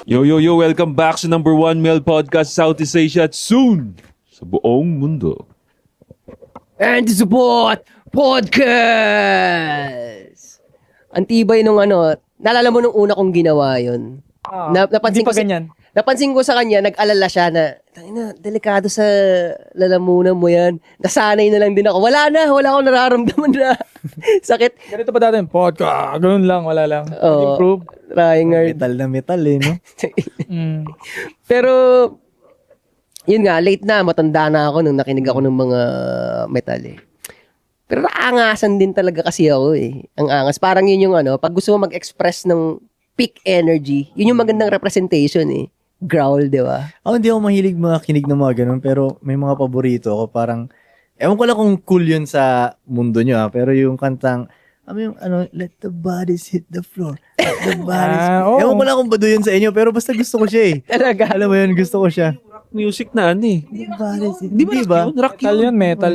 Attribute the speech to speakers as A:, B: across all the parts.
A: Yo, welcome back sa number 1 male podcast sa Southeast Asia at soon sa buong mundo.
B: And to support podcast! Ang tibay nung naalala mo nung una kong ginawa yun.
C: Hindi pa ganyan.
B: Napansin ko sa kanya, nag-alala siya na, delikado sa lalamunan mo yan. Nasanay na lang din ako. Wala akong nararamdaman na sakit.
C: Ganito pa dati, podcast, ganun lang, wala lang.
B: Oo.
C: Improve.
B: Trying hard.
D: Metal na metal no?
B: Pero, yun nga, late na, matanda na ako nung nakinig ako ng mga metal eh. Pero naangasan din talaga kasi ako eh. Ang angas. Parang yun yung pag gusto mo mag-express ng peak energy, yun yung magandang representation eh. Growl, di ba?
D: Ako hindi ako mahilig makinig ng mga ganun, pero may mga paborito ako. Parang, ewan ko lang kung cool yun sa mundo nyo pero yung kantang, let the bodies hit the floor. Let the bodies Ewan ko lang kung bado yun sa inyo, pero basta gusto ko siya eh.
B: Talaga?
D: Alam mo yun, gusto ko siya.
A: Rock music na eh.
D: The bodies hit,
A: Di ba? Rock
C: Metal yun, metal.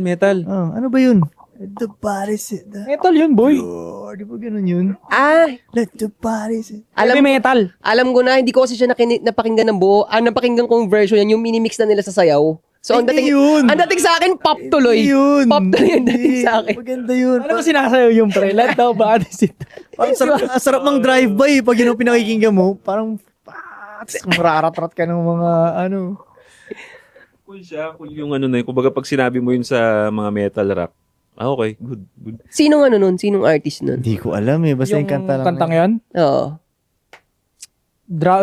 A: Metal.
D: Oh, ano ba yun? Let the bodies hit the
C: Metal yun, boy.
D: floor. Di ba ganun yun? Let the bodies hit.
C: Heavy metal.
B: Alam ko na, hindi ko kasi siya napakinggan ng buo. Ang napakinggan kong version yan, yung minimix na nila sa sayaw. So, ang
D: Hindi
B: dating,
D: yun.
B: ang dating sa akin, pop tuloy.
D: Hindi yun.
B: Pop tuloy ang dating
D: Hindi.
B: sa akin.
D: Maganda yun.
C: Ano ba sinasayaw yung pre? Let the bodies hit.
D: Parang sarap ng drive-by pag yun ang pinakikinggan mo. Parang, mararatrat ka ng mga,
A: Cool siya. Cool yung kumbaga pag sinabi mo yun sa mga metal rock. Okay. Good.
B: Sinong nun? Sinong artist nun?
D: Hindi ko alam eh. Basta yung kanta lang.
C: kantang yun?
B: Oo.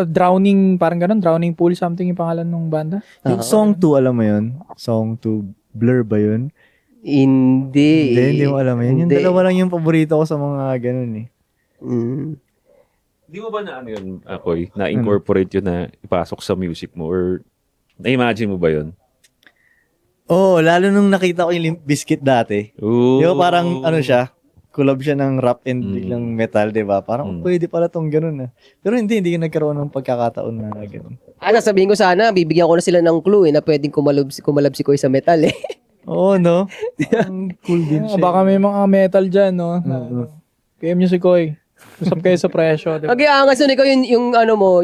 C: Drowning, parang ganun. Drowning Pool, something yung pangalan ng banda.
D: Yung song 2, alam mo yun? Song 2, Blur ba yun?
B: Hindi.
D: Hindi mo alam yun. Yung
B: Hindi.
D: dalawa lang yung paborito ko sa mga ganun eh.
A: Di mo ba na yun, Akoy, na-incorporate yun na ipasok sa music mo or na-imagine mo ba yun?
D: Oo, lalo nung nakita ko yung Limp Bizkit dati.
A: Ooh.
D: Di ba parang siya? Collab siya ng rap and biglang metal, di ba? Parang pwede pala tong ganun Pero hindi nagkaroon ng pagkakataon na ganun.
B: Sabihin ko sana, bibigyan ko na sila ng clue na pwedeng kumalab si Koy sa metal eh.
D: Oo, no? Ang cool din siya.
C: Baka may mga metal dyan, no? PM nyo si Koy. Usap kayo sa presyo. Diba?
B: Mag-iangas nun ikaw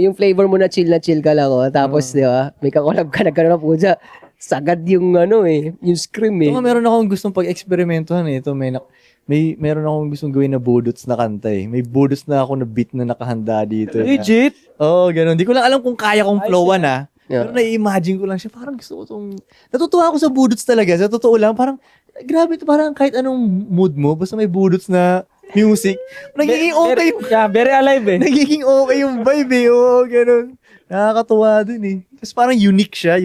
B: yung flavor mo na chill ka lang Tapos, di ba, may kakolab ka, nagkaroon na po dyan. Sagad yung yung scream eh.
D: Ito nga, meron akong gustong pag-eksperimentohan eh. Ito, meron akong gustong gawin na budots na kanta eh. May budots na ako na beat na nakahanda dito.
C: Legit?
D: Oo, ganun. Di ko lang alam kung kaya kong flowan
B: Yeah.
D: Pero nai-imagine ko lang siya. Parang gusto ko itong... Natutuwa ako sa budots talaga. Sa totoo lang, parang... Grabe ito, parang kahit anong mood mo, basta may budots na music, nagiging okay.
C: Yeah, very alive eh.
D: Nagiging okay yung vibe eh. Oo, ganun. Nakakatuwa dun eh. Kasi parang unique siya.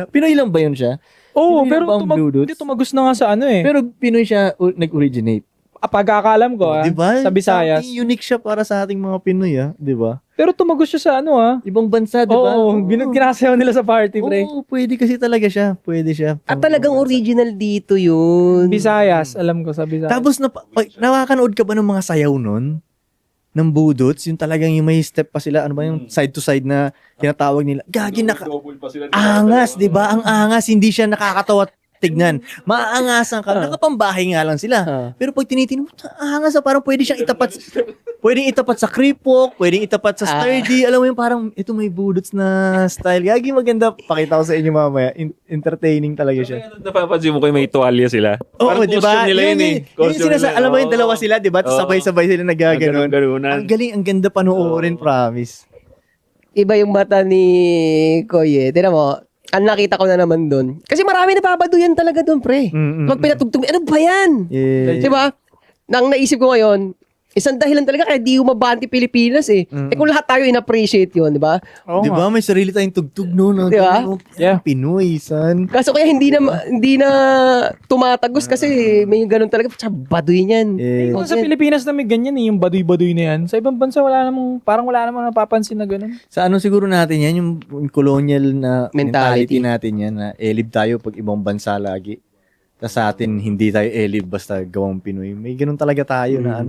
D: Pinoy lang ba yun siya?
C: Oo,
D: Pinoy
C: pero
D: lang ba ang Blue Dots?
C: tumagos na nga sa eh.
D: Pero Pinoy siya nag-originate.
C: Pagkakalam ko
D: Diba?
C: sa Visayas.
D: Something unique siya para sa ating mga Pinoy diba?
C: Pero tumagos siya sa
D: Ibang bansa, diba?
C: Oo, ginasayaw nila sa party, pre.
D: Oo, pwede kasi talaga siya. Pwede siya.
B: At talagang original dito yun.
C: Visayas, alam ko sa Visayas.
D: Tapos, nakakanood ka ba ng mga sayaw nun? Ng budots? Yung talagang yung may step pa sila. Ano ba yung side to side na tinatawag nila? Gagi, angas, diba? Ang angas, hindi siya nakakatawa tignan. Maangasan ka. Nakapambahay nga lang sila. Pero pag tinitin mo, angas parang pwede siyang itapat. Pwedeng itapat sa kripok, pwedeng itapat sa sturdy. Alam mo yung parang, ito may budots na style. Gagi, maganda. Pakita ko sa inyo mamaya. Entertaining talaga siya.
A: Napapansin mo kayo may tuwalya sila.
D: Oo, di ba?
A: Nila yun eh.
D: Alam mo yung dalawa sila, di ba? Sabay-sabay sila nagaganon.
A: Ganunan.
D: Ang galing, ang ganda panoorin, promise.
B: Iba yung mata ni Koy eh. Tignan mo, ang nakita ko na naman doon. Kasi marami napapaduyan talaga doon, pre. Pag pinatugtog, ano ba yan?
D: Yeah.
B: Diba? Nang naisip ko ngayon, isang dahilan talaga kaya di umabanti Pilipinas eh. Eh kung lahat tayo in-appreciate yun, di ba?
C: Oo
D: Di ba? May sarili tayong tugtog, no?
B: Di ba?
C: Yeah.
D: Pinoy, son.
B: Kaso kaya hindi na tumatagos kasi may ganun talaga. Tsaka baduy niyan.
D: Eh,
C: Kung sa Pilipinas na may ganyan yung baduy-baduy na yan. Sa ibang bansa parang wala namang napapansin na ganun.
D: sa ano siguro natin yan, yung colonial na
B: Mentality.
D: mentality natin yan, na elib tayo pag ibang bansa lagi. Tapos sa atin, hindi tayo elib basta gawang Pinoy. May ganun talaga tayo na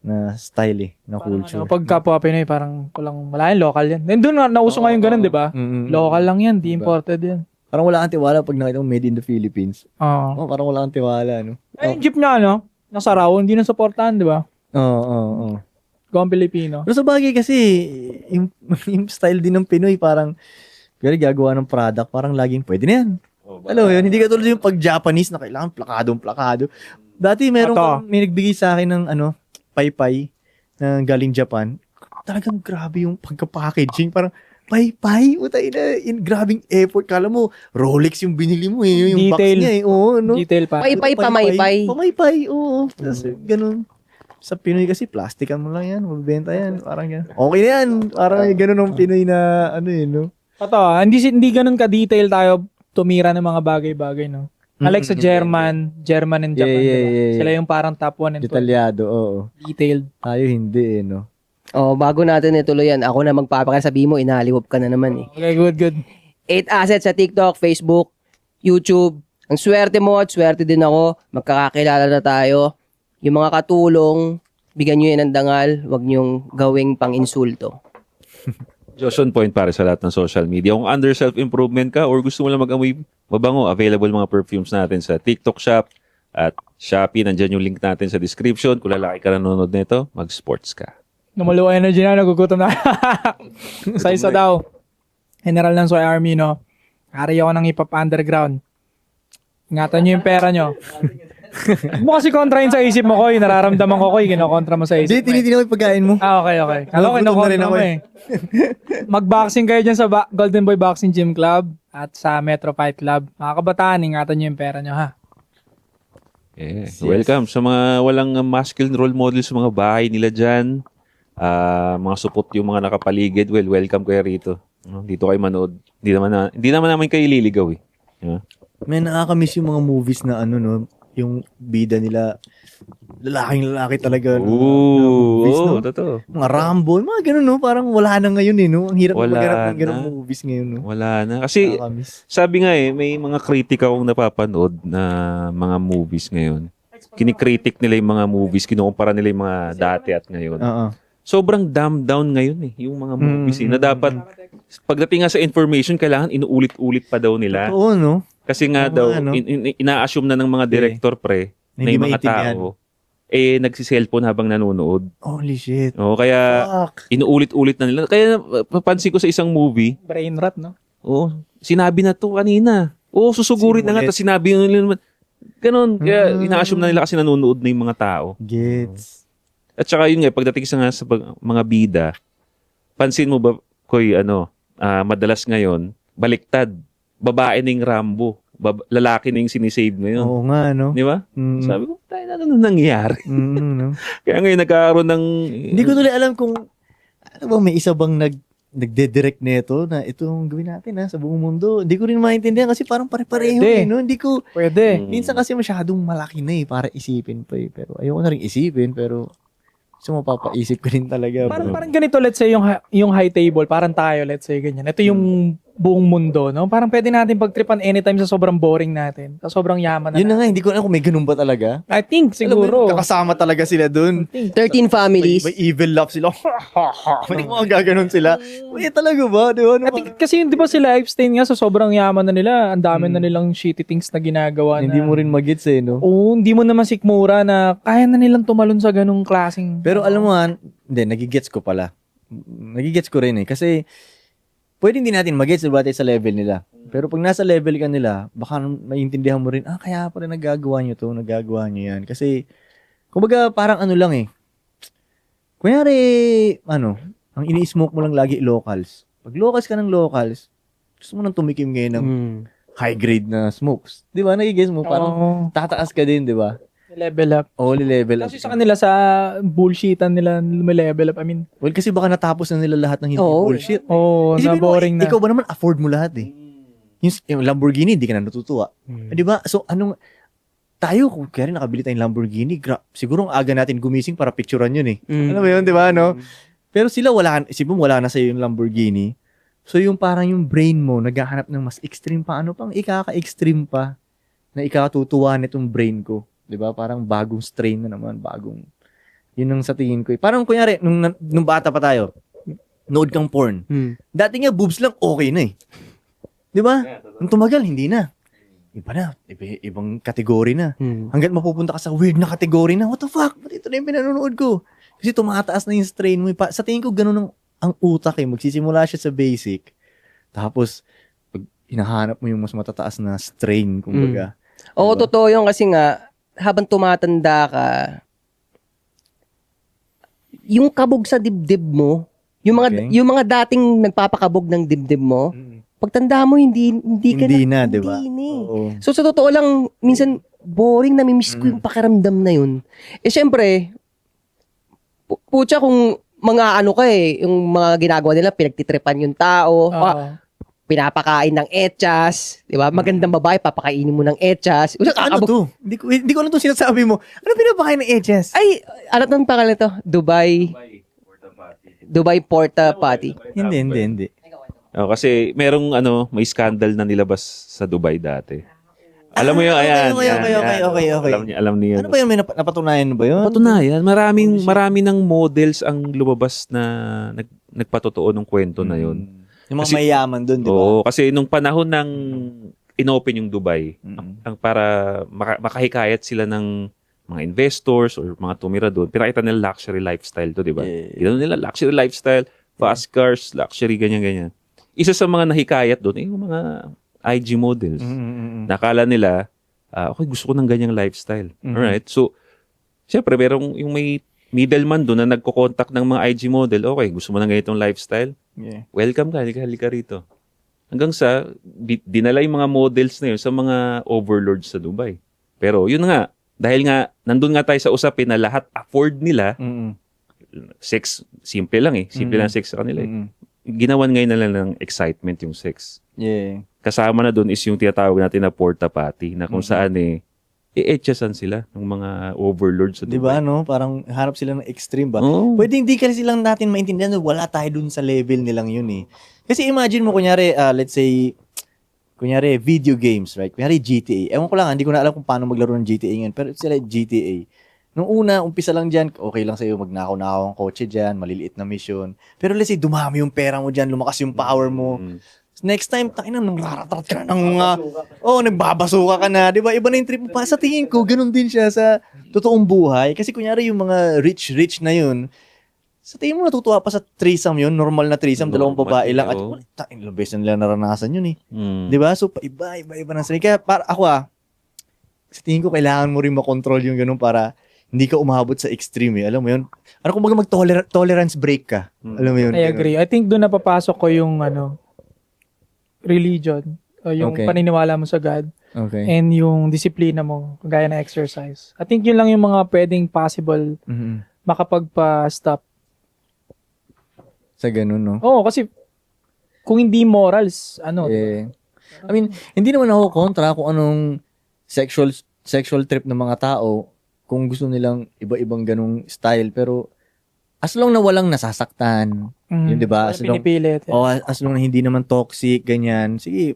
D: na style na culture.
C: Pag kapwa Pinoy, parang wala yan, local yan. And doon nauso nga yung ganun, di ba? Local lang yan, di imported yan.
D: Parang wala kang tiwala pag nakita mo made in the Philippines.
C: Oo.
D: Parang wala kang tiwala, no?
C: Yung jeep niya, nasa raw, hindi na supportahan, di ba?
D: Oo.
C: Gawang Pilipino.
D: Pero sa bagay kasi, yung style din ng Pinoy, parang, kaya gagawa ng product, parang laging pwede na yan. Alam mo yun, hindi katulad yung pag-Japanese na kailangan plakadong-plakado. Dati may nagbigay sa akin ng paypay na galing Japan. Talagang grabe yung pagka-packaging. Parang, paypay, utay na, grabing effort. Kala mo, Rolex yung binili mo yung box
C: Detail.
D: niya Oo, no?
C: Detail pa.
B: Paypay, pamaypay.
D: Pamaypay, oo. Tapos, ganun. Sa Pinoy kasi, plastikan mo lang yan, mabibenta yan. Parang yan. Okay na yan. Parang ganun ang Pinoy na, no?
C: Hindi ganun ka-detail tayo tumira ng mga bagay-bagay, no? Unlike sa German and Japan, diba? Sila yung parang top 1 and 2.
D: Detalyado, oo.
C: Detailed.
D: Tayo hindi, no?
B: Oh, bago natin ituloy yan, ako na magpapakasabi mo, inaliwop ka na naman eh.
C: Okay, good.
B: 8 assets sa TikTok, Facebook, YouTube. Ang swerte mo at swerte din ako. Magkakakilala na tayo. Yung mga katulong, bigyan nyo yan ng dangal. Huwag nyong gawing pang-insulto.
A: Just on point para sa lahat ng social media. Kung under self-improvement ka or gusto mo lang mag-amoy mabango, available mga perfumes natin sa TikTok shop at Shopee. Nandyan yung link natin sa description. Kung lalaki ka nanonood nito, mag-sports ka.
C: Namalo energy na, nagugutom na. Sa isa daw. General ng Soy Army, no? Ari ako ng hip-hop underground. Ingatan nyo yung pera nyo. Mo kasi kontrahin sa isip mo, Koy. Nararamdaman ko, Koy. Kinokontra mo sa isip
D: Hindi,
C: mo.
D: tinitin ako yung pagkain mo.
C: Okay. Alam ko, kinokontra mo eh. Mag-boxing kayo dyan sa Golden Boy Boxing Gym Club at sa Metro Fight Club. Mga kabataan, ingatan nyo yung pera nyo, ha?
A: Yes. Welcome sa mga walang masculine role models sa mga bahay nila dyan. Mga supot yung mga nakapaligid. Welcome kayo rito. Dito kayo manood. Hindi naman namin kayo ililigaw eh.
D: May nakakamiss yung mga movies na no? Yung bida nila, lalaki talaga. Movies, no?
A: Totoo.
D: Mga Rambo, mga ganun, no? Parang wala na ngayon, no? Ang hirap
A: Wala
D: maghanap ng
A: na.
D: ganung movies ngayon, no?
A: Wala na. Kasi
D: Nakakamiss.
A: sabi nga may mga kritika akong napapanood na mga movies ngayon. Kinikritik nila yung mga movies, kinukumpara nila yung mga dati at ngayon.
D: Oo.
A: Sobrang dumb down ngayon yung mga movies na dapat pagdating nga sa information kailangan inuulit-ulit pa daw nila
D: Oo, no?
A: kasi nga
D: Tama,
A: daw
D: no?
A: ina-assume na ng mga director na
D: Hindi
A: yung mga
D: maintindihan.
A: tao nagsi-cellphone habang nanonood.
D: Holy shit.
A: Kaya
D: Fuck.
A: inuulit-ulit na nila. Kaya napansin ko sa isang movie,
C: Brain rot, no?
A: sinabi na to kanina. Susugurin na nga tapos sinabi nila naman. Ganon. Kaya ina-assume na nila kasi nanonood na yung mga tao.
D: Gets.
A: At saka yun nga, pagdating sa mga bida, pansin mo ba, Koy, madalas ngayon, baliktad. Babae na yung Rambo. Lalaki na yung sinisave ngayon.
D: Oo nga, no?
A: Di ba? Sabi ko, tayo na nangyari.
D: No?
A: Kaya ngayon nagkakaroon ng...
D: Hindi ko tuloy alam kung, may isa bang nagde-direct nito na itong gawin natin sa buong mundo. Hindi ko rin maintindihan kasi parang pare-pareho
C: Pwede.
D: no? Hindi ko,
C: Pwede.
D: minsan kasi masyadong malaki na para isipin pa Pero ayoko na rin isipin, pero gusto mapapaisip ko rin talaga.
C: Parang ganito, let's say, yung high table, parang tayo, let's say, ganyan. Ito yung buong mundo, no? Parang pwede natin pagtripan anytime sa sobrang boring natin. Sa sobrang yaman na
D: Yun na nga, hindi ko alam kung may ganun ba talaga.
C: I think, siguro.
D: Kakasama talaga sila dun.
B: 13 families.
D: May evil laugh sila. May mga gaganon sila. May talaga ba? Di ba?
C: I think, kasi di ba sila Epstein nga sa sobrang yaman na nila, ang dami na nilang shitty things na ginagawa
D: Hindi
C: na.
D: mo rin magets no?
C: Oo, hindi mo naman sikmura na kaya na nilang tumalon sa ganung klaseng.
D: Pero alam mo hindi, nagigets ko pala. Nagigets ko rin kasi pwede hindi natin magets batay sa level nila. Pero pag nasa level ka nila, baka maiintindihan mo rin, kaya pala nagagawa nyo to, nagagawa nyo yan. Kasi, kumbaga parang lang kunyari, ang ini-smoke mo lang lagi locals. Pag locals ka ng locals, gusto mo nang tumikim ngayon ng high grade na smokes. Di ba? Nagigets mo, parang tataas ka din, di ba?
C: Level up.
D: Level up.
C: Kasi sa kanila, sa bullshitan nila, level up. I mean,
D: Well, kasi baka natapos na nila lahat ng hindi bullshit.
C: na
D: Isipin mo,
C: boring na.
D: Ikaw ba naman afford mo lahat Yung Lamborghini, hindi ka na natutuwa. Di ba? So, tayo, kung kaya rin nakabili tayong Lamborghini, siguro ang aga natin gumising para picturean yun Alam mo yun, di ba? No? Pero sila, isipin mo, wala na sa'yo yung Lamborghini. So, yung parang yung brain mo, naghahanap ng mas extreme pa, pang ikaka-extreme pa, na ikatutuwa nitong brain ko. Di ba? Parang bagong strain na naman, yun ang sa tingin ko. Parang kunyari, nung bata pa tayo, nood kang porn. Dati nga, boobs lang, okay na Di ba? Nung tumagal, hindi na. Iba na. Ibang kategory na. Hanggat mapupunta ka sa weird na kategory na, what the fuck? Ba't ito na yung pinanonood ko? Kasi tumataas na yung strain mo. Sa tingin ko, ganun ang utak eh. Magsisimula siya sa basic. Tapos, pag hinahanap mo yung mas matataas na strain, kumbaga.
B: Oo,
D: Diba?
B: totoo yun kasi nga, habang tumatanda ka, yung kabog sa dibdib mo,
D: Okay.
B: yung mga dating nagpapakabog ng dibdib mo, pagtanda mo, hindi ka
D: Hindi na, di ba?
B: Hindi na eh.
D: Oo.
B: So sa totoo lang, minsan boring, namimiss ko yung pakiramdam na yun. Eh syempre, putya kung mga ano ka eh, yung mga ginagawa nila, pinagtitripan yung tao,
C: Oo.
B: pinapakain ng etchas, di ba? Magandang babae, papakainin mo ng etchas.
D: Ano
B: Kakabog.
D: to? Hindi ko alam to sinasabi mo. Ano pinapakain ng edges?
B: Ay, ano tong pangalan to? Dubai Porta Potty.
D: Hindi.
A: Kasi merong may scandal na nilabas sa Dubai dati. Alam mo yun, ayan.
D: Okay.
A: Alam niya.
D: Ano ba yun? May napatunayan ba yun?
A: Patunayan, marami ng models ang lumabas na nagpatotoo ng kwento na yun.
D: Yung mga
A: Kasi-
D: mayaman dun, di ba?
A: Oo, kasi nung panahon ng inopen yung Dubai,
D: Mm.
A: ang para makahikayat sila ng mga investors or mga tumira doon, pinakita nila luxury lifestyle to, di ba?
D: Yeah.
A: Ginawa nila luxury lifestyle, fast cars, luxury, ganyan-ganyan. Isa sa mga nahikayat doon, yung mga IG models. Nakala nila, okay, gusto ko ng ganyang lifestyle. Alright, so, syempre, merong yung may middleman doon na nagko-contact ng mga IG model, okay, gusto mo ng ganitong lifestyle?
D: Yeah.
A: Welcome ka, halika rito. Hanggang sa, dinala yung mga models na yun sa mga overlords sa Dubai. Pero yun nga, dahil nga, nandun nga tayo sa usapin na lahat afford nila, sex, simple lang eh. Simple lang sex sa kanila eh. Ginawan ngayon nila ng excitement yung sex.
D: Yeah.
A: Kasama na dun is yung tinatawag natin na porta potty, na kung saan i-etchasan sila ng mga overlords sa
D: Di
A: Dubai.
D: ba, no? Parang harap sila ng extreme ba?
A: Oo.
D: Pwede hindi kasi silang natin maintindihan na wala tayo dun sa level nilang yun eh. Kasi imagine mo, kunyari, let's say, kunyari, video games, right? Kunyari, GTA. Ewan ko lang, hindi ko na alam kung paano maglaro ng GTA ngayon. Pero sila, GTA. Nung una, umpisa lang dyan, okay lang sa'yo, magnakaw-nakaw ang kotse dyan, maliliit na mission. Pero let's say, dumami yung pera mo dyan, lumakas yung power mo. Next time, takin na, nangraratat ka na ng mga, nagbabasuka ka na, di ba? Iba na yung trip mo pa. Sa tingin ko, ganun din siya sa totoong buhay. Kasi kunyari, yung mga rich na yun, sa tingin mo natutuwa pa sa threesome yun, normal na threesome, dalawang
A: Normal,
D: babae lang. At
A: oo.
D: takin, ilang beses na nila naranasan yun eh.
A: Mm.
D: Di ba? So, iba ng sarili. Kaya para ako sa tingin ko kailangan mo rin makontrol yung ganun para hindi ka umabot sa extreme eh. Alam mo yun? Ano kung baga mag-tolerance break ka? Alam mo yun?
C: I agree. I think doon napapasok ko yung religion o yung
D: Okay.
C: paniniwala mo sa God
D: Okay.
C: and yung disiplina mo gaya na exercise. I think yun lang yung mga pwedeng possible
D: Mhm.
C: makapagpa-stop.
D: Sa ganun, no?
C: Oo, kasi kung hindi morals,
D: Eh, I mean, hindi naman ako kontra kung anong sexual trip ng mga tao kung gusto nilang iba-ibang ganung style. Pero as long na walang nasasaktan, yun, di ba? As long,
C: pinipilit.
D: as long na hindi naman toxic, ganyan. Sige,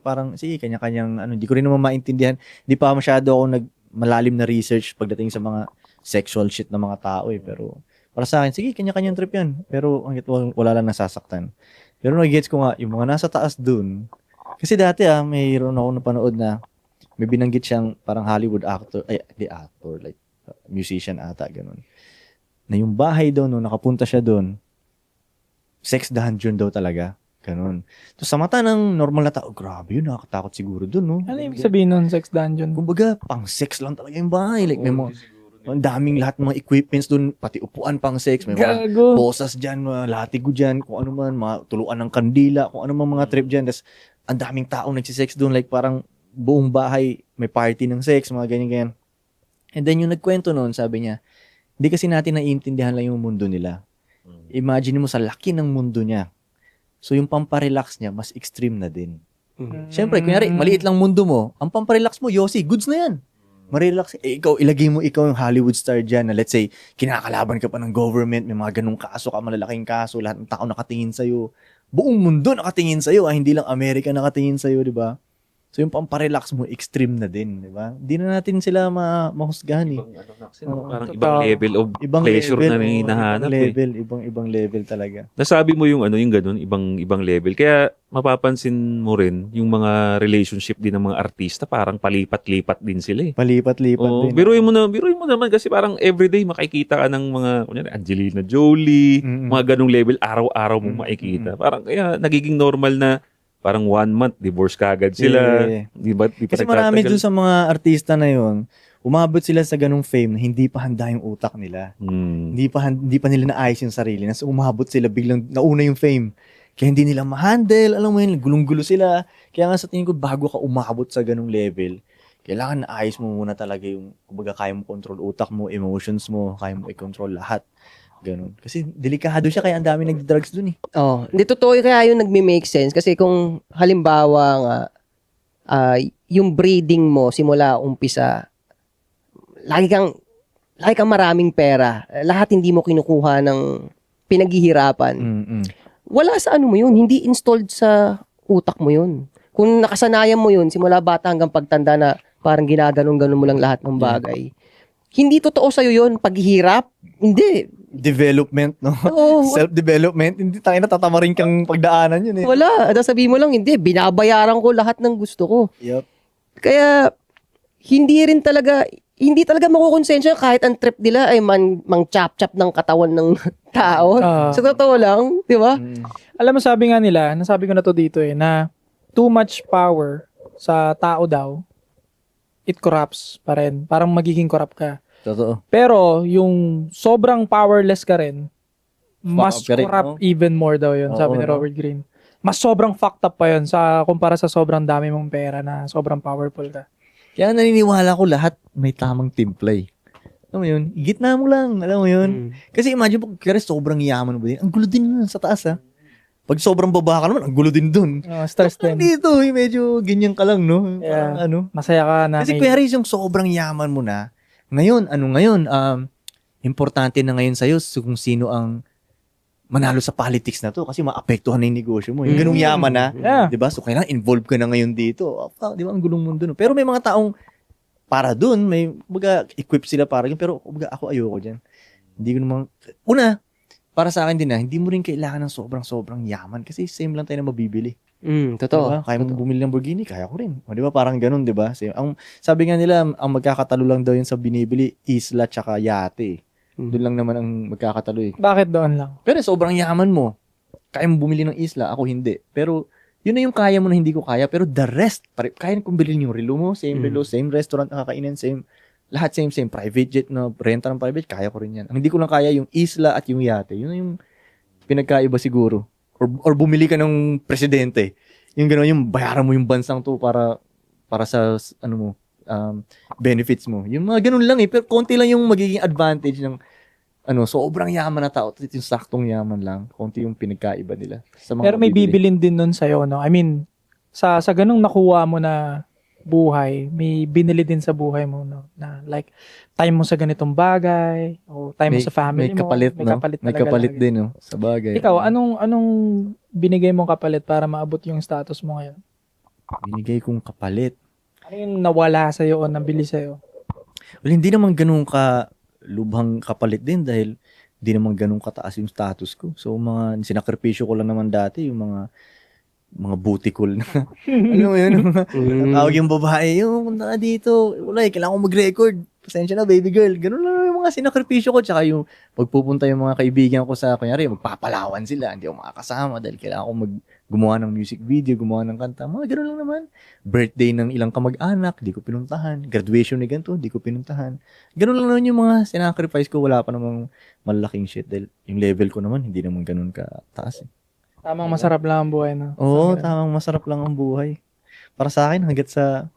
D: kanya-kanyang, hindi ko rin naman maintindihan. Hindi pa masyado ako malalim na research pagdating sa mga sexual shit ng mga tao eh. Pero para sa akin, sige, kanya-kanyang trip yan. Pero hanggat wala lang nasasaktan. Pero nag-gets ko nga, yung mga nasa taas dun, kasi dati mayroon ako napanood na may binanggit siyang parang Hollywood actor, like musician ata, ganun. Na yung bahay daw, no, nakapunta siya doon, sex dungeon daw talaga. Ganun. So, sa mata ng normal na tao, grabe yun, nakakatakot siguro doon, no?
C: Ano ibig sabihin nun, sex dungeon?
D: Kumbaga, pang sex lang talaga yung bahay. Like, may mga, ang daming lahat ng mga equipments doon, pati upuan pang sex, may mga
C: Gago.
D: bosas dyan, mga latigo dyan, kung ano man, mga tuluan ng kandila, kung ano man mga trip dyan. Tapos, ang daming taong nagsisex doon, like parang buong bahay, may party ng sex, mga ganyan-ganyan. And then yung nagkwento noon, sabi niya, hindi kasi natin naiintindihan lang yung mundo nila. Imagine mo sa laki ng mundo niya. So yung pamparelax niya, mas extreme na din. Siyempre, kunyari, maliit lang mundo mo, ang pamparelax mo, Yossi, goods na yan. Marirelax. Ilagay mo ikaw yung Hollywood star dyan na let's say, kinakalaban ka pa ng government, may mga ganung kaso ka, malalaking kaso, lahat ng tao nakatingin sa'yo. Buong mundo nakatingin sa'yo, hindi lang Amerika nakatingin sa'yo, di ba? So yung pamparelax mo, extreme na din, di ba? Di na natin sila mahusgahan eh.
A: Parang
C: Totoo.
A: ibang level of
D: Ibang
A: pleasure
D: level,
A: na hinahanap eh.
D: ibang level talaga.
A: Nasabi mo yung yung ganun, ibang level. Kaya mapapansin mo rin yung mga relationship din ng mga artista, parang palipat-lipat din sila eh.
D: Palipat-lipat
A: Oo,
D: din.
A: biruin mo naman kasi parang everyday makikita ka ng mga kunyari Angelina Jolie,
D: Mm-mm.
A: mga ganung level araw-araw mong makikita. Parang kaya nagiging normal na parang 1 month divorce kagad sila.
D: Yeah.
A: Di ba? Di pa
D: Kasi marami
A: nagtatagal.
D: dun sa mga artista na yon, umabot sila sa ganung fame na hindi pa handa yung utak nila. Hindi pa nila naayos yung sarili. So umabot sila biglang nauna yung fame. Kaya hindi nila ma-handle, alam mo yun, gulong-gulo sila. Kaya nga sa tingin ko, bago ka umabot sa ganung level, kailangan naayos mo muna talaga yung, kumbaga, kaya mo control utak mo, emotions mo, kaya mo i-control lahat. Ganun. Kasi delikado siya, kaya ang dami nag-drugs dun eh.
B: Oh, hindi totoo kaya yung nagme-make sense kasi kung halimbawa nga yung breeding mo simula umpisa lagi kang maraming pera. Lahat hindi mo kinukuha ng pinaghihirapan.
D: Mm-mm.
B: Wala sa ano mo yun, hindi installed sa utak mo yun. Kung nakasanayan mo yun simula bata hanggang pagtanda na parang ginaganon-ganon mo lang lahat ng bagay. Hindi totoo sa'yo yun paghihirap. Hindi.
D: Development, no?
B: Oo.
D: Self-development, hindi tayo natatamarin kang pagdaanan yun eh.
B: Wala. At sabihin mo lang, hindi. Binabayaran ko lahat ng gusto ko.
D: Yup.
B: Kaya, hindi talaga makukonsensya kahit ang trip nila ay mang chop-chop ng katawan ng tao. Sa totoo lang, di ba?
C: Alam mo, sabi nga nila, nasabi ko na to dito na too much power sa tao daw, it corrupts pa rin. Parang magiging corrupt ka.
D: Totoo.
C: Pero, yung sobrang powerless ka rin, mas
D: up ka rin,
C: corrupt
D: no?
C: even more daw yun, sabi
D: Oo,
C: ni
D: no?
C: Robert Greene. Mas sobrang fucked up pa yun kumpara sa sobrang dami mong pera na sobrang powerful ka.
D: Kaya naniniwala ko lahat may tamang timpla. Alam mo yun? Gitna mo lang. Alam mo yun? Kasi imagine po, kaya sobrang yaman mo din. Ang gulo din nun sa taas, ha? Pag sobrang baba ka naman, ang gulo din dun.
C: Stress din.
D: Dito, medyo ganyan ka lang, no?
C: Yeah.
D: Parang ano.
C: Masaya ka na.
D: Kasi kaya rin yung sobrang yaman mo na, ngayon, importante na ngayon sa'yo kung sino ang manalo sa politics na to kasi maapektuhan na yung negosyo mo. Yung ganung yaman na,
C: Yeah.
D: 'di ba? So kailangan involved ka na ngayon dito. 'Di ba? Ang gulong mundo no. Pero may mga taong para doon, may equip sila para yun, pero ako ayoko diyan. Hindi ko naman para sa akin din hindi mo rin kailangan ng sobrang yaman kasi same lang tayo na mabibili.
B: Totoo.
D: Diba? Kaya mo bumili ng Lamborghini, kaya ko rin. O, 'di ba? Parang ganun, 'di ba? Sabi nga nila, ang magkakatalo lang daw yun sa binibili, isla tsaka yate. Doon lang naman ang magkakatalo eh.
C: Bakit doon lang?
D: Pero sobrang yaman mo. Kaya mo bumili ng isla, ako hindi. Pero yun na yung kaya mo na hindi ko kaya. Pero the rest, kaya kong bilhin yung relo mo, same relo, same restaurant na kakainin, same, lahat same. Private jet na renta ng private, kaya ko rin yan. Ang hindi ko lang kaya yung isla at yung yate. Yun na yung pinagkaiba siguro. Or bumili ka ng presidente. Yung gano'n, yung bayaran mo yung bansang to para sa, benefits mo. Yung mga ganun lang eh. Pero konti lang yung magiging advantage ng sobrang yaman na tao. Yung saktong yaman lang. Konti yung pinagkaiba nila. Sa mga
C: Pero may
D: mabibili.
C: bibilin din nun sa'yo, no? I mean, sa ganung nakuha mo na buhay, may binili din sa buhay mo, no? Na like, time mo sa ganitong bagay, o time mo sa family
D: may kapalit,
C: mo.
D: no? May
C: talaga
D: kapalit
C: lagi.
D: din, no? Sa bagay.
C: Ikaw, anong binigay mong kapalit para maabot yung status mo ngayon?
D: Binigay kong kapalit.
C: Ano yung nawala sa'yo o nabili sa'yo?
D: Well, hindi naman ganun ka lubhang kapalit din dahil hindi naman ganun kataas yung status ko. So, mga sinakripisyo ko lang naman dati, yung mga butikol na. Alam mo yun? Tawag yung babae, yung punta ka dito. Wala kailangan ko mag-record. Pasensya na, baby girl. Ganun lang yung mga sinakripisyo ko. Tsaka yung pagpupunta yung mga kaibigan ko sa, kunyari, magpapalawan sila. Hindi ako makakasama dahil kailangan ko gumawa ng music video, gumawa ng kanta. Mga ganun lang naman. Birthday ng ilang kamag-anak, di ko pinuntahan. Graduation ni ganito, di ko pinuntahan. Ganun lang naman yung mga sinacrifice ko. Wala pa namang malaking shit dahil yung level ko naman, hindi naman ganun kataas.
C: Tamang masarap lang ang buhay, no?
D: Oo, tamang masarap lang ang buhay. Para sa akin, hanggat sa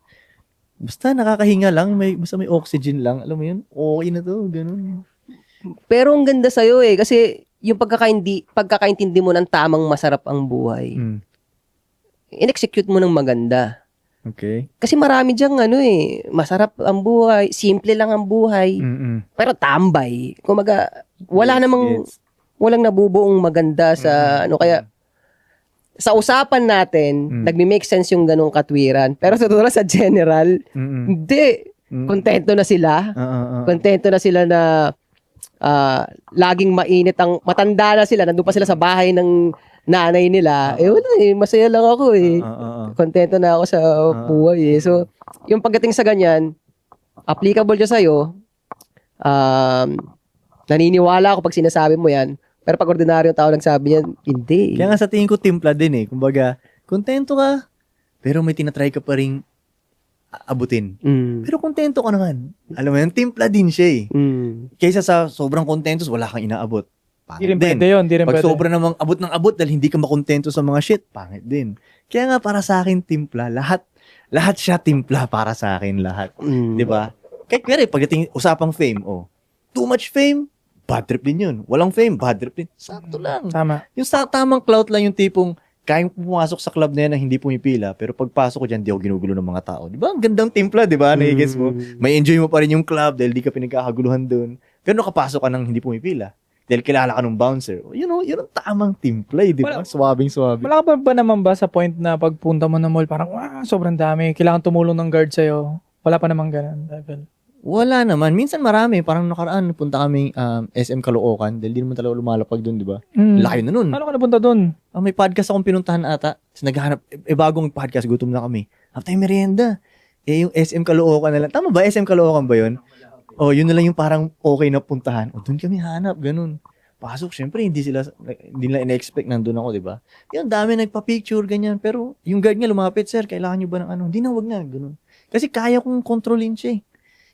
D: basta nakakahinga lang, basta may oxygen lang, alam mo yun, okay na to, ganun.
B: Pero ang ganda sa'yo kasi yung pagkakaintindi mo ng tamang masarap ang buhay, in-execute mo ng maganda.
D: Okay.
B: Kasi marami diyang masarap ang buhay, simple lang ang buhay, pero tambay. Kumaga, walang nabubuong maganda sa kaya sa usapan natin, nagmi-make sense yung ganung katwiran. Pero sa totoo lang, sa general, hindi. Kontento na sila. Kontento na sila na laging mainit matanda na sila, nandun pa sila sa bahay ng nanay nila. Wala masaya lang ako Kontento na ako sa buhay So, yung pagdating sa ganyan, applicable siya sa'yo. Naniniwala ako pag sinasabi mo yan. Pero pag ordinaryong tao nagsabi yan, hindi.
D: Kaya nga sa tingin ko timpla din Kumbaga, kontento ka, pero may tinatry ka pa rin abutin. Pero kontento ka naman. Alam mo yun, timpla din siya Kaysa sa sobrang kontento, wala kang inaabot.
C: Di rin pwede yun. Di rin
D: Pag
C: pwede.
D: sobra namang abot ng abot dahil hindi ka makontento sa mga shit, pangit din. Kaya nga para sa akin, timpla. Lahat siya timpla para sa akin, lahat. Di ba? Kahit kaya pagdating usapang fame, too much fame, bad trip din yun. Walang fame, bad trip din. Sakto lang.
C: Tama.
D: Yung tamang clout lang yung tipong, kaya pumasok sa club na yan na hindi pumipila, pero pagpasok ko dyan, di ako ginugulo ng mga tao. Di ba? Ang gandang timpla, di ba? Nagigets mo. May enjoy mo pa rin yung club dahil di ka pinagkakaguluhan doon. Pero kapasok ka ng hindi pumipila. Dahil kilala ka ng bouncer. Yun ang tamang timpla, di ba? Swabing-swabe.
C: Wala ka ba naman ba sa point na pagpunta mo ng mall, parang, sobrang dami, kailangan tumulong ng guard sa'yo? Wala pa naman ganun level.
D: Wala naman. Minsan marami. Parang nakaraan, punta kaming SM Caloocan dahil di naman talaga lumalapag doon, di ba? Layo na nun.
C: Paano ka napunta doon?
D: May podcast akong pinuntahan ata. Tapos naghahanap, bagong podcast, gutom na kami. After merienda. Yung SM Caloocan na lang. Tama ba? SM Caloocan ba yun? Yun na lang yung parang okay na puntahan. Doon kami hanap, ganun. Pasok, syempre, hindi nila in-expect nandun ako, di ba? Yung dami nagpa-picture, ganyan. Pero yung guard nga lumapit, sir, kailangan nyo ba ng ano? Hindi na, wag na, ganun. Kasi kaya kong kontrolin siya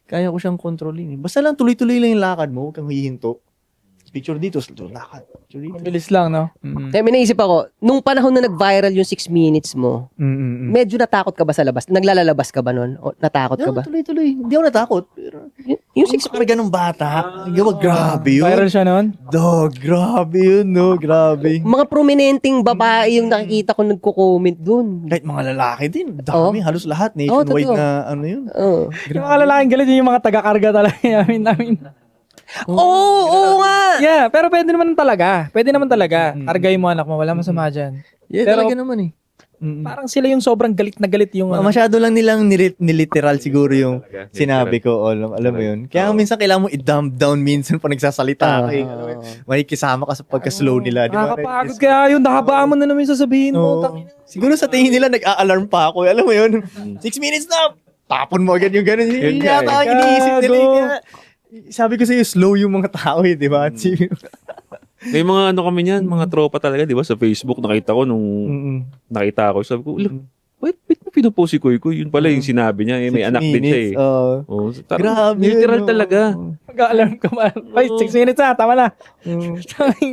D: Kaya ko siyang kontrolin Basta lang tuloy-tuloy lang yung lakad mo, huwag kang hihinto. Picture dito, lakad. Picture dito.
C: Mabilis lang, no?
B: Kaya may naisip ako, nung panahon na nag-viral yung 6 minutes mo, medyo natakot ka ba sa labas? Naglalalabas ka ba nun? O natakot ka ba?
D: Tuloy-tuloy. Hindi ako natakot. Pero,
B: Yung 6
D: 6 karga ng bata, grabe yun.
C: Viral siya noon?
D: Dog, grabe yun, no? Grabe.
B: mga prominenteng babae yung nakikita ko nagko-comment dun.
D: Kahit mga lalaki din, dami, halos lahat. Nationwide
B: totoo.
D: na ano yun.
C: Yung mga lalaking galit, yun yung mga taga-karga talaga namin.
B: Oo nga!
C: Yeah, pero pwede naman talaga. Kargayin mo anak mo, wala masama dyan.
D: Yeah,
C: Pero-
D: talaga naman
C: Parang sila yung sobrang galit na galit yung...
D: Masyado lang nilang niliteral siguro yung sinabi ko. Alam mo yun. Kaya minsan kailangan mo i-dumb down minsan pa nagsasalita ka. Alam mo yun. Makikisama ka sa pagka-slow nila. Di ba?
C: Nakakapagod kaya yun, nakabaan mo na naman yung sasabihin mo.
D: Oo. Siguro sa tingin nila nag-a-alarm pa ako. Alam mo yun. 6 minutes na! Tapon mo agad yung ganun. Yun yata ang iniisip nila. Kaya, sabi ko sa'yo, slow yung mga tao di ba?
A: May mga kami niyan, mga tropa talaga, di ba? Sa Facebook, nakita ko nakita ko. Sabi ko, wait mo pinupost si Kuy Kuy? Yun pala yung sinabi niya. May
D: 6
A: anak din siya
D: minutes,
A: Grabe. Literal talaga.
C: Mag-alarm ka ba? 6 minutes tama na.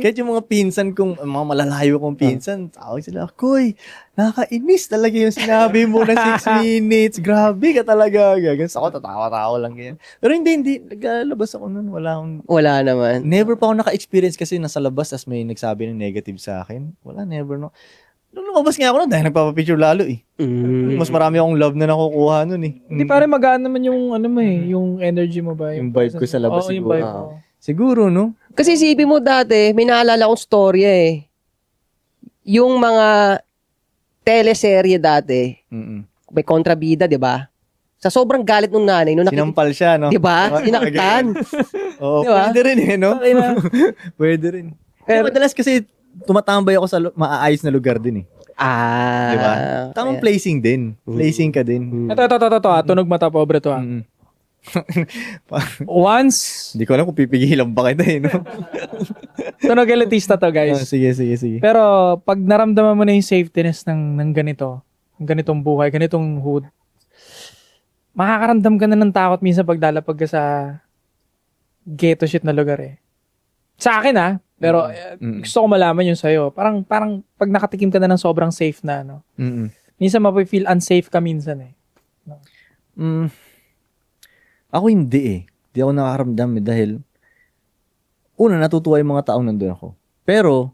D: Kahit yung mga pinsan kong, mga malalayo kong pinsan, tawag sila, Kuy, nakakainis talaga yung sinabi mo na 6 minutes. Grabe ka talaga. Gagas ako, tatawa-tawa lang ganyan. Pero hindi. Naglalabas ako nun.
B: Wala naman.
D: Never pa ako naka-experience kasi nasa labas as may nagsabi ng negative sa akin. Wala, never no. Nung lumabas nga ako nun, dahil nagpapapicture lalo Mas marami akong love na nakukuha nun
C: Hindi pare magaan naman yung yung energy mo ba?
D: Yung vibe ko sa labas
C: Oo, yung
D: siguro.
C: vibe mo.
D: Siguro, no?
B: Kasi isipin mo dati, may naalala kong storya Yung mga teleserye dati, may kontrabida, di ba? Sa sobrang galit ng nanay,
D: Sinampal siya, no?
B: di ba? Sinaktan.
D: Oo,
B: Di ba?
D: pwede rin no? Pwede rin. Pero madalas kasi tumatambay ako sa maayos na lugar din Di ba? Tamang placing din. Placing ka din.
C: Ito. Tunog mata pobre to Once,
D: Hindi ko alam kung pipigilan ba kita no?
C: tunog elitista to guys.
D: Sige.
C: Pero pag naramdaman mo na yung safetyness ng ganitong buhay, ganitong hood, makakaramdam ka na ng takot minsan pag lalapag ka sa ghetto shit na lugar Sa akin pero gusto ko malaman yun sa'yo. Parang pag nakatikim ka na ng sobrang safe na, no? Minsan mapifeel unsafe ka minsan
D: Ako hindi Hindi ako nakaramdam dahil una, natutuwa yung mga taong nandun ako. Pero,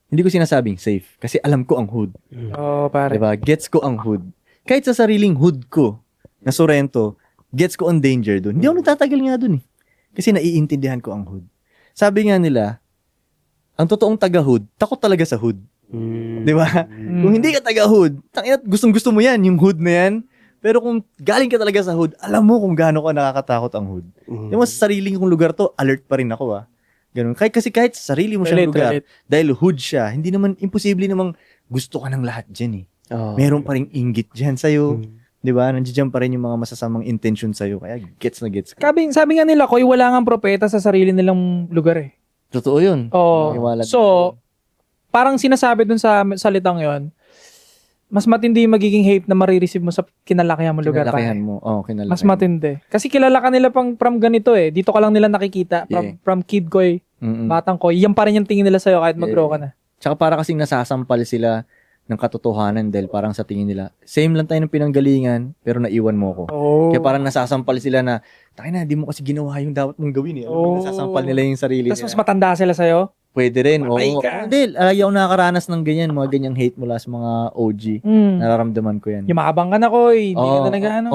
D: hindi ko sinasabing safe kasi alam ko ang hood.
C: Oo, pare.
D: Diba? Gets ko ang hood. Kahit sa sariling hood ko na Sorrento, gets ko ang danger dun. Hindi ako nagtatagal nga dun Kasi naiintindihan ko ang hood. Sabi nga nila, ang totoong taga-hood, takot talaga sa hood. Di ba? Kung hindi ka taga-hood, tangina, gustong-gusto mo yan, yung hood na yan. Pero kung galing ka talaga sa hood, alam mo kung gaano ka nakakatakot ang hood. Yung sa sariling kong lugar to, alert pa rin ako Ganun. Kahit sa sarili mo siyang lugar, dahil hood siya, hindi naman, imposible namang gusto ka ng lahat dyan Meron pa rin inggit dyan sa'yo. Di ba? Nandiyan pa rin yung mga masasamang intention sa'yo. Kaya gets na gets ka.
C: Sabi nga nila, Koy, wala nga propeta sa sarili nilang lugar eh.
D: Totoo yun.
C: Oo.
D: Iwalag.
C: So, parang sinasabi dun sa salitang yon, mas matindi yung magiging hate na marireceive mo sa kinalakihan mo lugar.
D: Kinalakihan mo. Kinalakihan.
C: Mas matindi. Kasi kilala ka nila from ganito eh. Dito ka lang nila nakikita. From kid Koy, batang Koy. Yan pa rin yung tingin nila sa'yo kahit mag-grow ka na.
D: Tsaka para kasing nasasampal sila ng katotohanan dahil parang sa tingin nila, same lang tayo ng pinanggalingan, pero naiwan mo ko. Kaya parang nasasampal sila na, di mo kasi ginawa yung dapat mong gawin Nasasampal nila yung sarili
C: Tapos
D: nila.
C: mas matanda sila sa'yo?
D: Pwede rin.
C: Patay ka.
D: Hindi, lagi ako nakakaranas ng ganyan, mga ganyang hate mula sa mga OG. Nararamdaman ko yan.
C: Yumabang ka na, Koy. Hindi ka na nag-ano.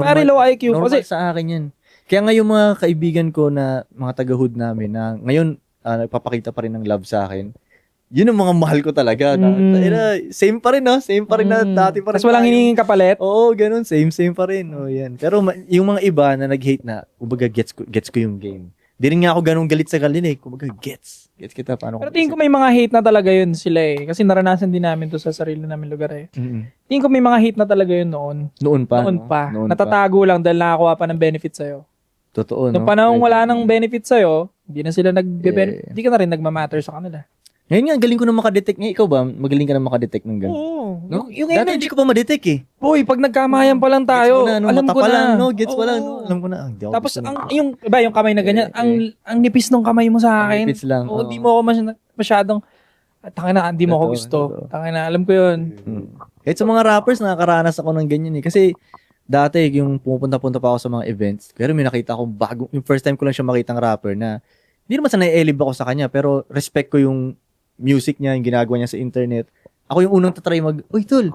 C: Pare, low IQ.
D: Normal
C: Kasi,
D: sa akin yan. Kaya ngayon mga kaibigan ko na mga taga-hood namin na ngayon nagpapakita pa rin ng love sa akin, yun ang mga mahal ko talaga. Same pa rin, Same pa rin na dati pa rin.
C: tapos walang hiningin kapalit?
D: Oo, ganun. Same pa rin. Yan. Pero yung mga iba na nag-hate na, kumbaga gets ko yung game. Di rin nga ako ganun galit sa kanila Kumbaga gets kita. Paano
C: Pero tingin ko may mga hate na talaga yun sila eh. Kasi naranasan din namin to sa sarili namin lugar eh. Tingin ko may mga hate na talaga yun noon.
D: Noon pa.
C: Natatago lang dahil nakakuha pa ng benefit sa'yo.
D: Totoo,
C: Noong panahon wala nang benefit sa'yo, hindi na sila hindi ka na rin nagmamatter sa kanila.
D: Ngayon nga, galing ko na makadetect. Ikaw ba, magaling ka na makadetect ng gano'n?
C: Oo.
D: No?
C: Yung
D: Dati
C: energy.
D: hindi ko pa madetect
C: Boy, pag nagkamayan pa lang tayo, alam ko na.
D: Gets mo lang,
C: Oo.
D: Alam ko na. Hindi ako
C: Tapos
D: gusto
C: yung kamay na ganyan, ang nipis ng kamay mo sa akin.
D: Nipis lang,
C: Oo, hindi mo ako masyadong tangina, hindi mo ako gusto. Tangina, alam ko 'yun.
D: Kahit sa mga rappers, nakakaranas ako ng ganyan Kasi dati, yung pumupunta-punta pa ako sa mga events, pero may nakita akong yung first time ko lang siya makitang rapper na, hindi naman sa nai-elib ako sa kanya, pero respect ko yung music niya, yung ginagawa niya sa internet. Ako yung unang tatry uy, tol,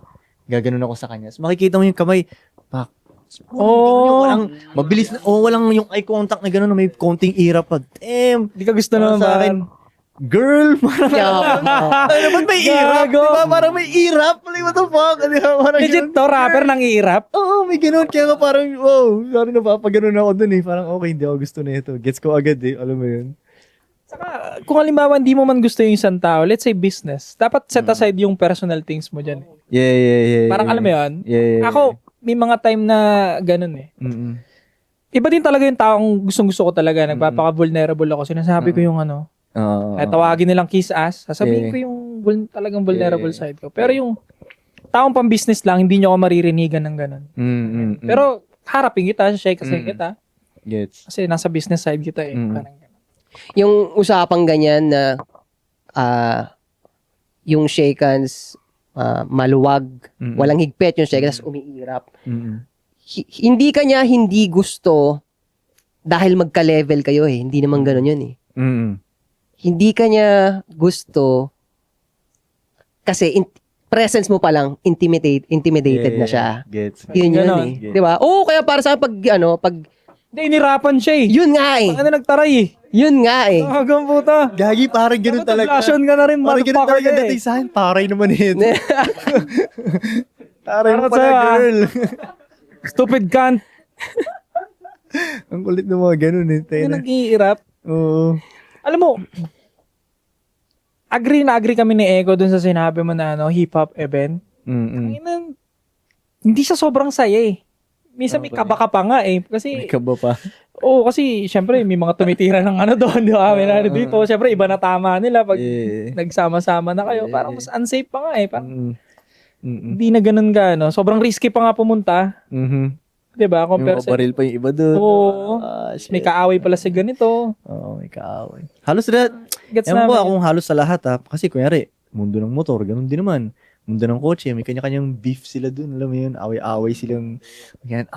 D: gaganon ako sa kanya. So, makikita mo yung kamay, pak. Walang, mabilis na, walang yung eye contact na gano'n, na may konting irap pa. Damn!
C: Hindi ka gusto
D: Para
C: naman
D: sa akin, girl, ba't may irap? Diba? Parang may irap. Like, what the fuck? Diba? Parang
C: Legit
D: ganun.
C: to, rapper nang iirap.
D: Oo, may ganun. Kaya nga parang, sorry na ba, pag ganun ako dun Parang, okay, hindi ako gusto na ito. Gets ko agad alam mo yun.
C: Saka, kung halimbawa hindi mo man gusto yung isang tao, let's say business, dapat set aside yung personal things mo dyan.
D: Yeah.
C: Parang alam mo yun?
D: Yeah.
C: Ako, may mga time na ganun eh.
D: Mm-mm.
C: Iba din talaga yung taong gustong-gusto ko talaga. Nagpapaka-vulnerable ako. Sinasabi ko yung tawagin nilang kiss ass. Sasabihin ko yung talagang vulnerable side ko. Pero yung taong pang-business lang, hindi nyo ako maririnigan ng ganun. Pero harapin kita, shake kasi kita.
D: Gets.
C: Kasi nasa business side kita eh. Parang ganun.
B: Yung usapang ganyan na yung shake hands maluwag, walang higpit yung shake hands, umiirap. Hindi kanya hindi gusto dahil magka-level kayo eh. Hindi naman ganun yun eh. Hindi kanya gusto kasi presence mo pa lang intimidated na siya.
D: Gets.
B: Yun
C: Ganon.
B: eh. 'Di ba? Oo, kaya para sa pag
C: Hindi, inirapan siya eh.
B: yun nga eh.
C: Ano nagtaray eh.
B: Yun nga eh.
C: Hanggang puta.
D: Gagi, parang ganun talaga.
C: Flashion ka na rin,
D: Parang ganun
C: motherfucker
D: talaga
C: eh.
D: dating sa akin. Paray naman ito. Paray mo
C: Parang
D: pala,
C: sa'yo,
D: girl.
C: Stupid cunt.
D: Ang kulit ng mga ganun
C: Yung
D: Tayo na.
C: nag-iirap.
D: Oo.
C: Alam mo, agree kami ni Ego dun sa sinabi mo na hip-hop event. Hindi siya sobrang saya eh. Minsan may kaba ka pa nga eh. Kasi,
D: Ikaw ba pa?
C: kasi syempre may mga tumitira ng doon, di ba? May dito. Syempre iba na tama nila pag nagsama-sama na kayo. Parang mas unsafe pa nga eh. Parang hindi na ganun ka, Sobrang risky pa nga pumunta. Di ba?
D: Yung
C: Compare sa...
D: baril pa yung iba doon.
C: Oo.
D: Shit.
C: May kaaway pala sa ganito.
D: Oo, may kaaway. Halos lahat.
C: Gets
D: Ewan ko
C: namin.
D: akong halos sa lahat Kasi kunyari, mundo ng motor, ganun din naman. Mundo ng kotse, may kanya-kanyang beef sila dun. Alam mo yun, away-away silang, yan,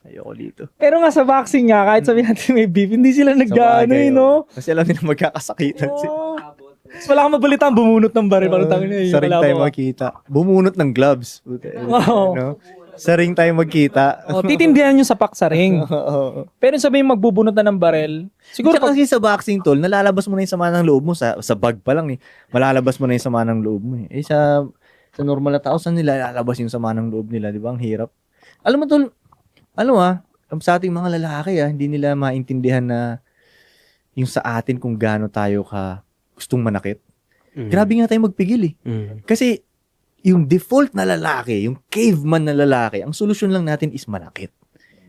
D: ayoko dito.
C: Pero nga sa boxing nga, kahit sabihin natin may beef, hindi sila nag-ano eh, no?
D: Kasi alam nila magkakasakitan sila.
C: Oo. Tapos wala kang mabalitaan, bumunot ng baril. Parang tangin na yun.
D: Sa ring tayo makita. Bumunot ng gloves.
C: Wow.
D: No? Sa ring tayo magkita.
C: O, titindihan nyo sa paksaring.
D: Oo.
C: Pero sabihin magbubunot na ng barel. Siguro
D: Siguro kasi sa boxing tol, nalalabas mo na yung sama ng loob mo sa bag pa lang eh. Malalabas mo na yung sama ng loob mo eh. Sa normal na tao, saan nila lalabas yung sama ng loob nila, di ba? Ang hirap. Alam mo tol, sa ating mga lalaki hindi nila maintindihan na yung sa atin kung gaano tayo ka gustong manakit. Grabe nga tayo magpigil eh. Kasi yung default na lalaki, yung caveman na lalaki, ang solusyon lang natin is manakit.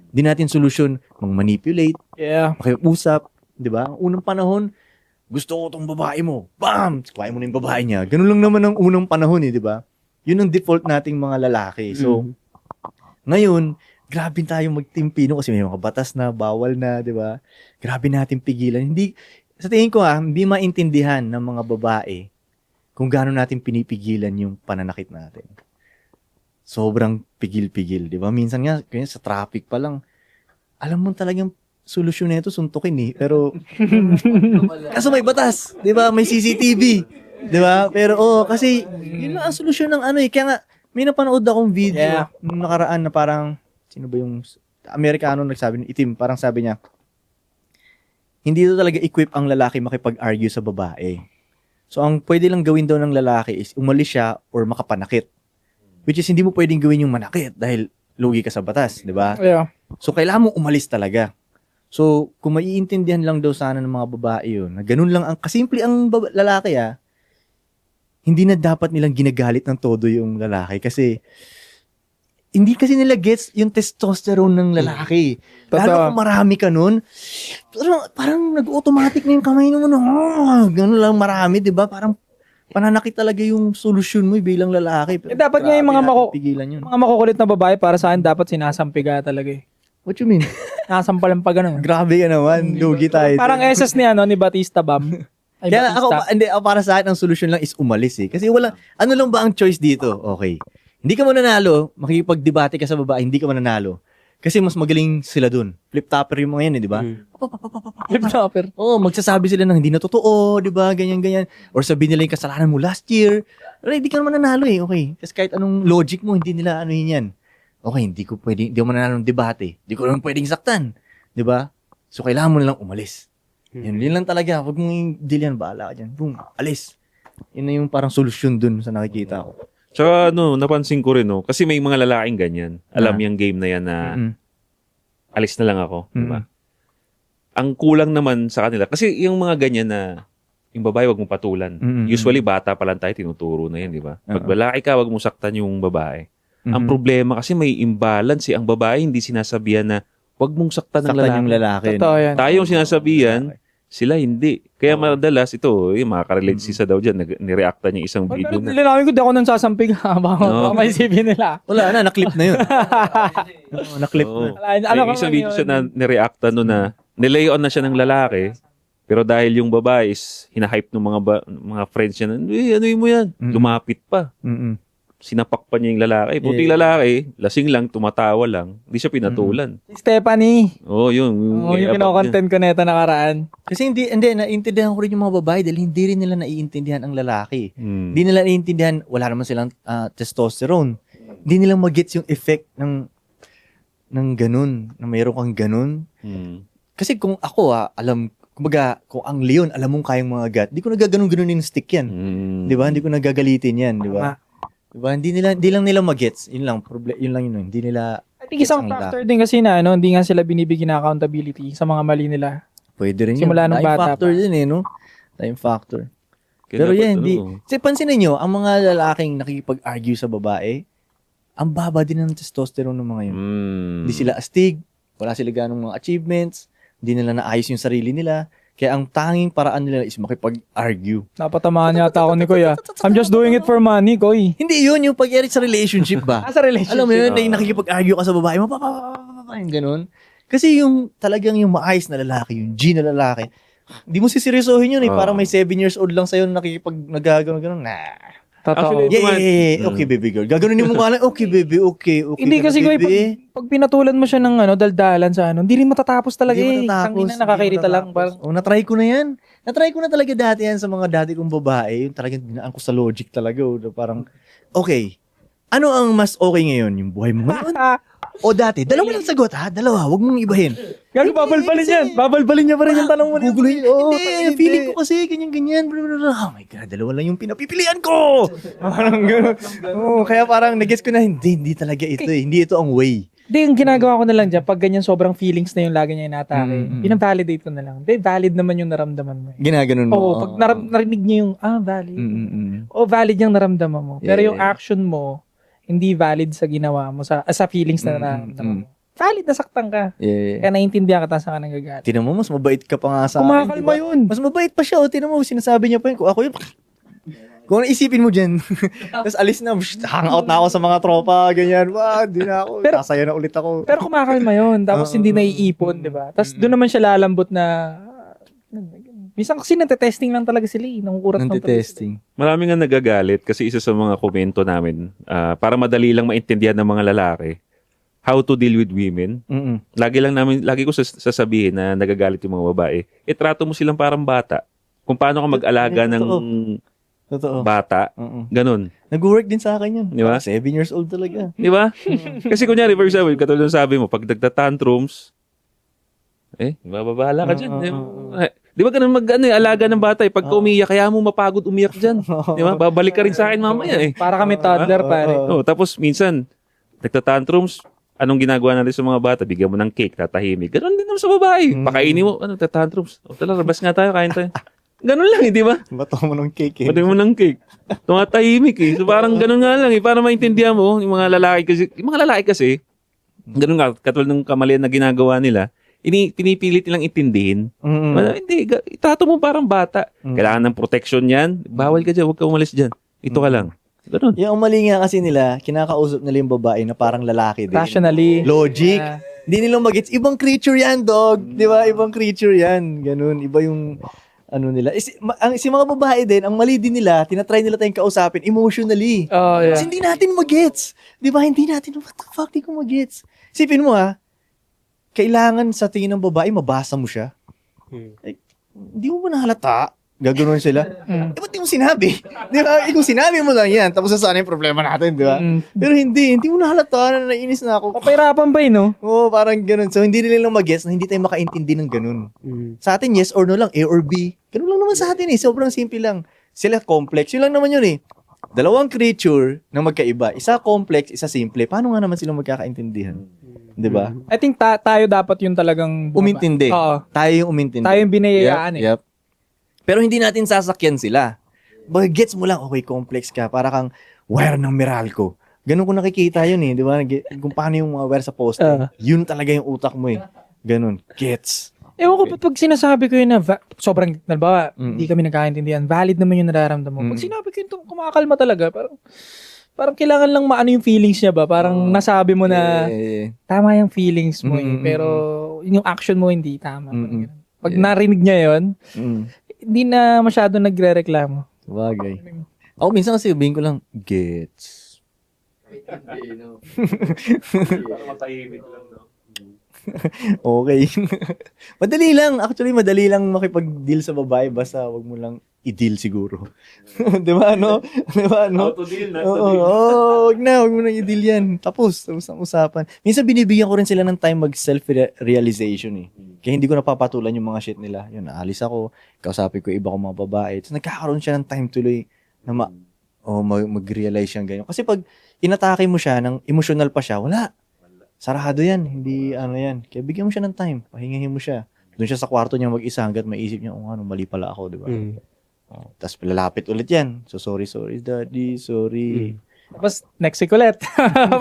D: Hindi natin solusyon mang-manipulate,
C: yeah.
D: makiusap, di ba? Ang unang panahon, gusto ko tong babae mo. Bam! Kuhain mo na yung babae niya. Ganun lang naman ang unang panahon di ba? Yun ang default nating mga lalaki. So, ngayon, grabe tayo magtimpino kasi may mga batas na, bawal na, di ba? Grabe natin pigilan. Hindi, sa tingin ko hindi maintindihan ng mga babae kung gaano natin pinipigilan yung pananakit natin. Sobrang pigil-pigil, di ba? Minsan nga, kaya sa traffic pa lang, alam mo talagang solusyon nito suntukin eh. Pero, kaso may batas, di ba? May CCTV, di ba? Pero, kasi, yun lang ang solusyon ng Kaya nga, may napanood akong video nung nakaraan na parang, sino ba yung Amerikano nagsabi, itim, parang sabi niya, hindi ito talaga equip ang lalaki makipag-argue sa babae. So, ang pwede lang gawin daw ng lalaki is umalis siya or makapanakit. Which is, hindi mo pwedeng gawin yung manakit dahil lugi ka sa batas, di ba?
C: Yeah.
D: So, kailangan mo umalis talaga. So, kung maiintindihan lang daw sana ng mga babae yun, na ganun lang kasimple ang lalaki hindi na dapat nilang ginagalit ng todo yung lalaki kasi hindi kasi nila gets yung testosterone ng lalaki. Lalo kung marami ka nun, parang nag-automatic na yung kamay mo. Ganun lang marami, di ba? Parang pananakit talaga yung solusyon mo bilang lalaki.
C: Dapat nga yung
D: pigilan yun.
C: mga makukulit na babae para sa akin dapat sinasampiga talaga eh.
D: What you mean?
C: Nasampalan pa ganun.
D: Grabe ka naman. Lugi tayo.
C: Parang SS ni Batista Bam. Ay,
D: Kaya
C: Batista.
D: para sa akin, ang solusyon lang is umalis eh. Kasi ano lang ba ang choice dito? Okay. Hindi ka mananalo, makikipag-debate ka sa babae, hindi ka mananalo. Kasi mas magaling sila dun. Flip-topper yung mga yan, di ba?
C: Flip-topper.
D: Oo, magsasabi sila ng hindi na totoo, di ba? Ganyan-ganyan. Or sabihin nila yung kasalanan mo last year. Pero hindi ka naman nanalo eh, okay. Kasi kahit anong logic mo, hindi nila yan. Okay, hindi ko mananalo ng debate. Hindi ko naman pwedeng saktan. Di ba? So, kailangan mo na lang umalis. Yun lang talaga. Huwag mong dilihan, bahala ka dyan. Boom, alis. Yun na yung parang solusyon dun sa nakikita ko.
A: Tsaka napansin ko rin, kasi may mga lalaking ganyan. Alam yung game na yan na alis na lang ako. Diba? Ang kulang naman sa kanila, kasi yung mga ganyan na yung babae wag mong patulan. Usually bata pa lang tayo, tinuturo na yan, di ba? Pag lalaki ka, wag mong saktan yung babae. Ang problema kasi may imbalance ang babae, hindi sinasabihan na wag mong saktan ng lalaki.
D: Yung lalaki.
C: Totoo yan.
A: Tayong sinasabihan, sila hindi. Kaya madalas ito, makaka-relate si Sa daw dyan, nireacta niya isang video
C: Pero
A: na.
C: linawin ko, di ako nang sasampig. Baka may isipin nila.
D: Wala na, naklip na yun. Naklip na.
A: May isang video siya na nireacta no na nilay on na siya ng lalaki, pero dahil yung babae is hinahype ng mga friends niya na, ano mo yan? Lumapit pa. Sinapak pa niya yung lalaki. Buti lalaki, lasing lang, tumatawa lang. Hindi siya pinatulan.
C: Stephanie.
A: Yung
C: Yung kinokontent ko neta nakaraan.
D: Kasi hindi, naiintindihan ko rin yung mga babae dahil hindi rin nila naiintindihan ang lalaki.
A: Hmm.
D: Hindi nila naiintindihan, wala naman silang testosterone. Hindi nila magets yung effect ng ganun, na mayroon kang ganun. Kasi kung ako kumbaga, kung ang leon, alam mong kayang mga gat, di ko nagaganon-ganon yung stick yan. Di ba? Hindi ko nagagalitin yan, di ba? Diba? Hindi lang nila magets. Yun lang yun. Hindi nila
C: I think isang factor din kasi na hindi nga sila binibigyan ng accountability sa mga mali nila.
D: Pwede rin
C: Simula
D: yun.
C: nung bata
D: Time factor
C: pa.
D: din no? Time factor.
A: Kaya
D: Pero
A: dapat,
D: hindi. Kasi pansinin nyo, ang mga lalaking nakikipag-argue sa babae, ang baba din ng testosterone ng mga yun. Hindi sila astig, wala sila ganong mga achievements, hindi nila naayos yung sarili nila. Kaya ang tanging paraan nila is makipag-argue.
C: Napatamaan yata ako ni Kuya. I'm just doing it for money, Koy.
D: Hindi yun, yung pag-erit sa relationship ba?
C: Sa relationship.
D: Alam mo yun, na nakikipag-argue ka sa babae mo, yung ganun. Kasi yung talagang yung maayos na lalaki, yung G na lalaki, di mo siseryosohin yun eh. Parang may 7 years old lang sa'yo na nagagano-ganon. Nah.
C: Totoo.
A: Actually,
D: Okay, baby girl. Gaganunin mo ka lang, okay, baby, okay.
C: Hindi kasi Koy, pag pinatulan mo siya ng daldalan sa hindi rin matatapos talaga
D: Hindi
C: eh.
D: matatapos.
C: Tangina, nakakairita lang. Parang,
D: natry ko na yan. Natry ko na talaga dati yan sa mga dati kong babae. Yung talagang dinaan ko sa logic talaga. Parang, okay, Ano ang mas okay ngayon? Yung buhay mo ngayon? O dati? Dalawa lang sagot ha? Dalawa. Huwag mong ibahin.
C: Gago, babalbalin yan. Babalbalin niya pa rin yung tanong mo.
D: Guguluhin. Hindi, feeling ko kasi ganyan-ganyan. Oh my God, dalawa lang yung pinapipilian ko. Parang gano'n. Kaya parang nag-guess ko na, hindi talaga ito eh. Hindi ito ang way.
C: Hindi, yung ginagawa ko na lang dyan, pag ganyan sobrang feelings na yung lagi niya inatake, pinavalidate ko na lang. Hindi, valid naman yung naramdaman mo.
D: Ginaganon mo.
C: Oo, pag narinig niya yung, valid. O valid yung naramdaman mo. Pero yung action mo, hindi valid sa ginawa mo, sa feelings na naramdaman mo. Valid, nasaktan ka.
D: Yeah.
C: Kaya naiintindihan ka, saan ka nagagalit.
D: Tinan mo, mas mabait ka pa nga sa akin.
C: Kumakalma
D: diba?
C: yun.
D: Mas mabait pa siya. Tinan mo, sinasabi niya pa yun. Kung ako yun, kung ano isipin mo dyan. Tapos alis na, hangout na ako sa mga tropa, ganyan. Di na ako. Sasaya na ulit ako.
C: Pero kumakalma yun. Tapos hindi naiipon, di ba? Tapos doon naman siya lalambot na... Minsan kasi nagte-testing lang talaga sila eh. Nangukurat lang talaga sila.
D: Nante-testing.
A: Marami nga nagagalit kasi isa sa mga komento namin, para madali lang maintindihan ng mga lalaki, how to deal with women. Lagi ko sasabihin na nagagalit yung mga babae, trato mo silang parang bata. Kung paano ka mag-alaga ng
D: Totoo.
A: bata, ganun.
D: Nag-work din sa akin yun.
A: Di ba?
D: 7 years old talaga.
A: Di ba? Kasi kunyari, for example, katulad ng sabi mo, pag nagtatantrums, mababahala ka dyan. Di ba ganun alaga ng bata eh. Pag umiyak, kaya mo mapagod umiyak dyan. Di ba? Babalik ka rin sa akin mamaya eh.
C: Para kami toddler, pare.
A: Tapos minsan, nagtatantrums, anong ginagawa natin sa mga bata? Bigyan mo ng cake, tatahimik. Ganun din naman sa babae. Pakainin mo, nagtatantrums. Tala, rabas nga tayo, kain tayo. Ganun lang di ba?
D: Bato mo ng cake eh.
A: Bato mo ng cake. Tumatahimik eh. So parang ganun nga lang para maintindihan mo, yung mga lalaki kasi, ganun nga, katulad ng kamalian na ginagawa nila, pinipilit nilang intindihin. Hindi, itato mo parang bata. Kailangan ng protection yan. Bawal ka dyan, huwag ka umalis dyan. Ito ka lang. Ganun.
D: Yung mali nga kasi nila, kinakausap nila yung babae na parang lalaki din.
C: Rationally.
D: Logic. Hindi nila magets. Ibang creature yan, dog. Di ba? Ibang creature yan. Ganun. Iba yung nila. Si mga babae din, ang mali din nila, tinatry nila tayong kausapin emotionally.
C: Oh, yeah.
D: Kasi hindi natin magets. Di ba? Hindi natin, what the fuck, di ko magets. Sipin mo kailangan sa tingin ng babae, mabasa mo siya. Hindi mo ba nahalata? Gaganoon sila. Ba't di mo sinabi? Di ba? Kung sinabi mo lang yan, tapos sana yung problema natin, di ba? Pero hindi mo nahalata na naiinis na ako.
C: Papahirapan ba no?
D: Oo, parang ganun. So, hindi nila lang mag-guess na hindi tayo makaintindi ng ganun. Sa atin, yes or no lang, A or B. Ganun lang naman sa atin eh. Sobrang simple lang. Sila complex. Yun lang naman yun eh. Dalawang creature na magkaiba. Isa complex, isa simple. Paano nga naman sila magkakaintindihan? Di ba?
C: I think tayo dapat yung talagang...
D: Umintindi.
C: Oo.
D: Tayo yung umintindi.
C: Tayo yung binayayaan
D: Yep. Pero hindi natin sasakyan sila. Gets mo lang, okay, complex ka. Para kang wire ng Meralco. Ganun ko nakikita yun eh. Di ba? Kung paano yung mga wire sa poste. Yun talaga yung utak mo eh. Ganun. Gets.
C: Ewan ko, pag sinasabi ko yun na sobrang, nalbawa, hindi kami nagkaintindihan, valid naman yung nararamdaman mo. Pag sinabi ko yun, kumakalma talaga. Parang kailangan lang maano yung feelings niya ba? Parang nasabi mo na tama yung feelings mo eh. Pero yung action mo hindi tama. Pag narinig niya yun, hindi na masyado nagre-reklamo.
D: Bagay. Ako minsan kasi sabihin ko lang, gets.
A: Para matahimik lang, no?
D: Okay. Madali lang. Actually, madali lang makipag-deal sa babae. Basta wag mo lang i-deal siguro. Di ba, no? Di ba, no?
A: How to deal, not
D: Oo,
A: to deal.
D: wag mo nang i-deal yan. Tapos ang usapan. Minsan binibigyan ko rin sila ng time mag-self-realization eh. Kaya hindi ko napapatulan yung mga shit nila. Yun, naalis ako. Kausapin ko iba kong mga babae. Tapos nagkakaroon siya ng time tuloy na mag-realize siyang ganyan. Kasi pag inatake mo siya, ng emotional pa siya, wala. Sarado yan. Hindi yan. Kaya bigyan mo siya ng time. Pahingahin mo siya. Doon siya sa kwarto niya mag-isa hanggat maisip niya, mali pala ako, di ba? Tapos lalapit ulit yan. So, sorry, daddy, sorry.
C: Tapos, next week ulit.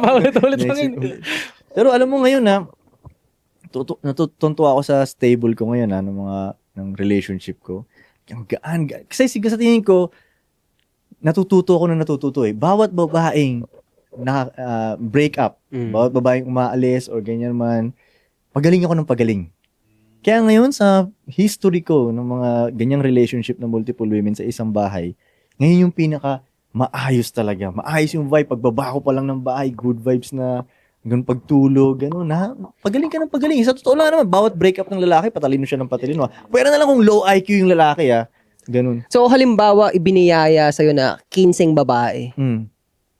C: Paulit-ulit lang yun.
D: Pero alam mo ngayon natutuntua ako sa stable ko ngayon ng relationship ko. Ang gaan. Kasi sa tingin ko, natututo eh. Bawat babaeng break up, bawat babaeng umaalis or ganyan man, pagaling ako ng pagaling. Kaya ngayon sa history ko ng mga ganyang relationship na multiple women sa isang bahay, ngayon yung pinaka maayos talaga. Maayos yung vibe. Pagbaba ko pa lang ng bahay, good vibes na ganun pagtulog, gano'n na. Pagaling ka ng pagaling. Sa totoo lang naman, bawat breakup ng lalaki, patalino siya ng patalino. Pwera na lang kung low IQ yung lalaki, ganun.
B: So, halimbawa, ibiniyaya sa'yo na 15 babae.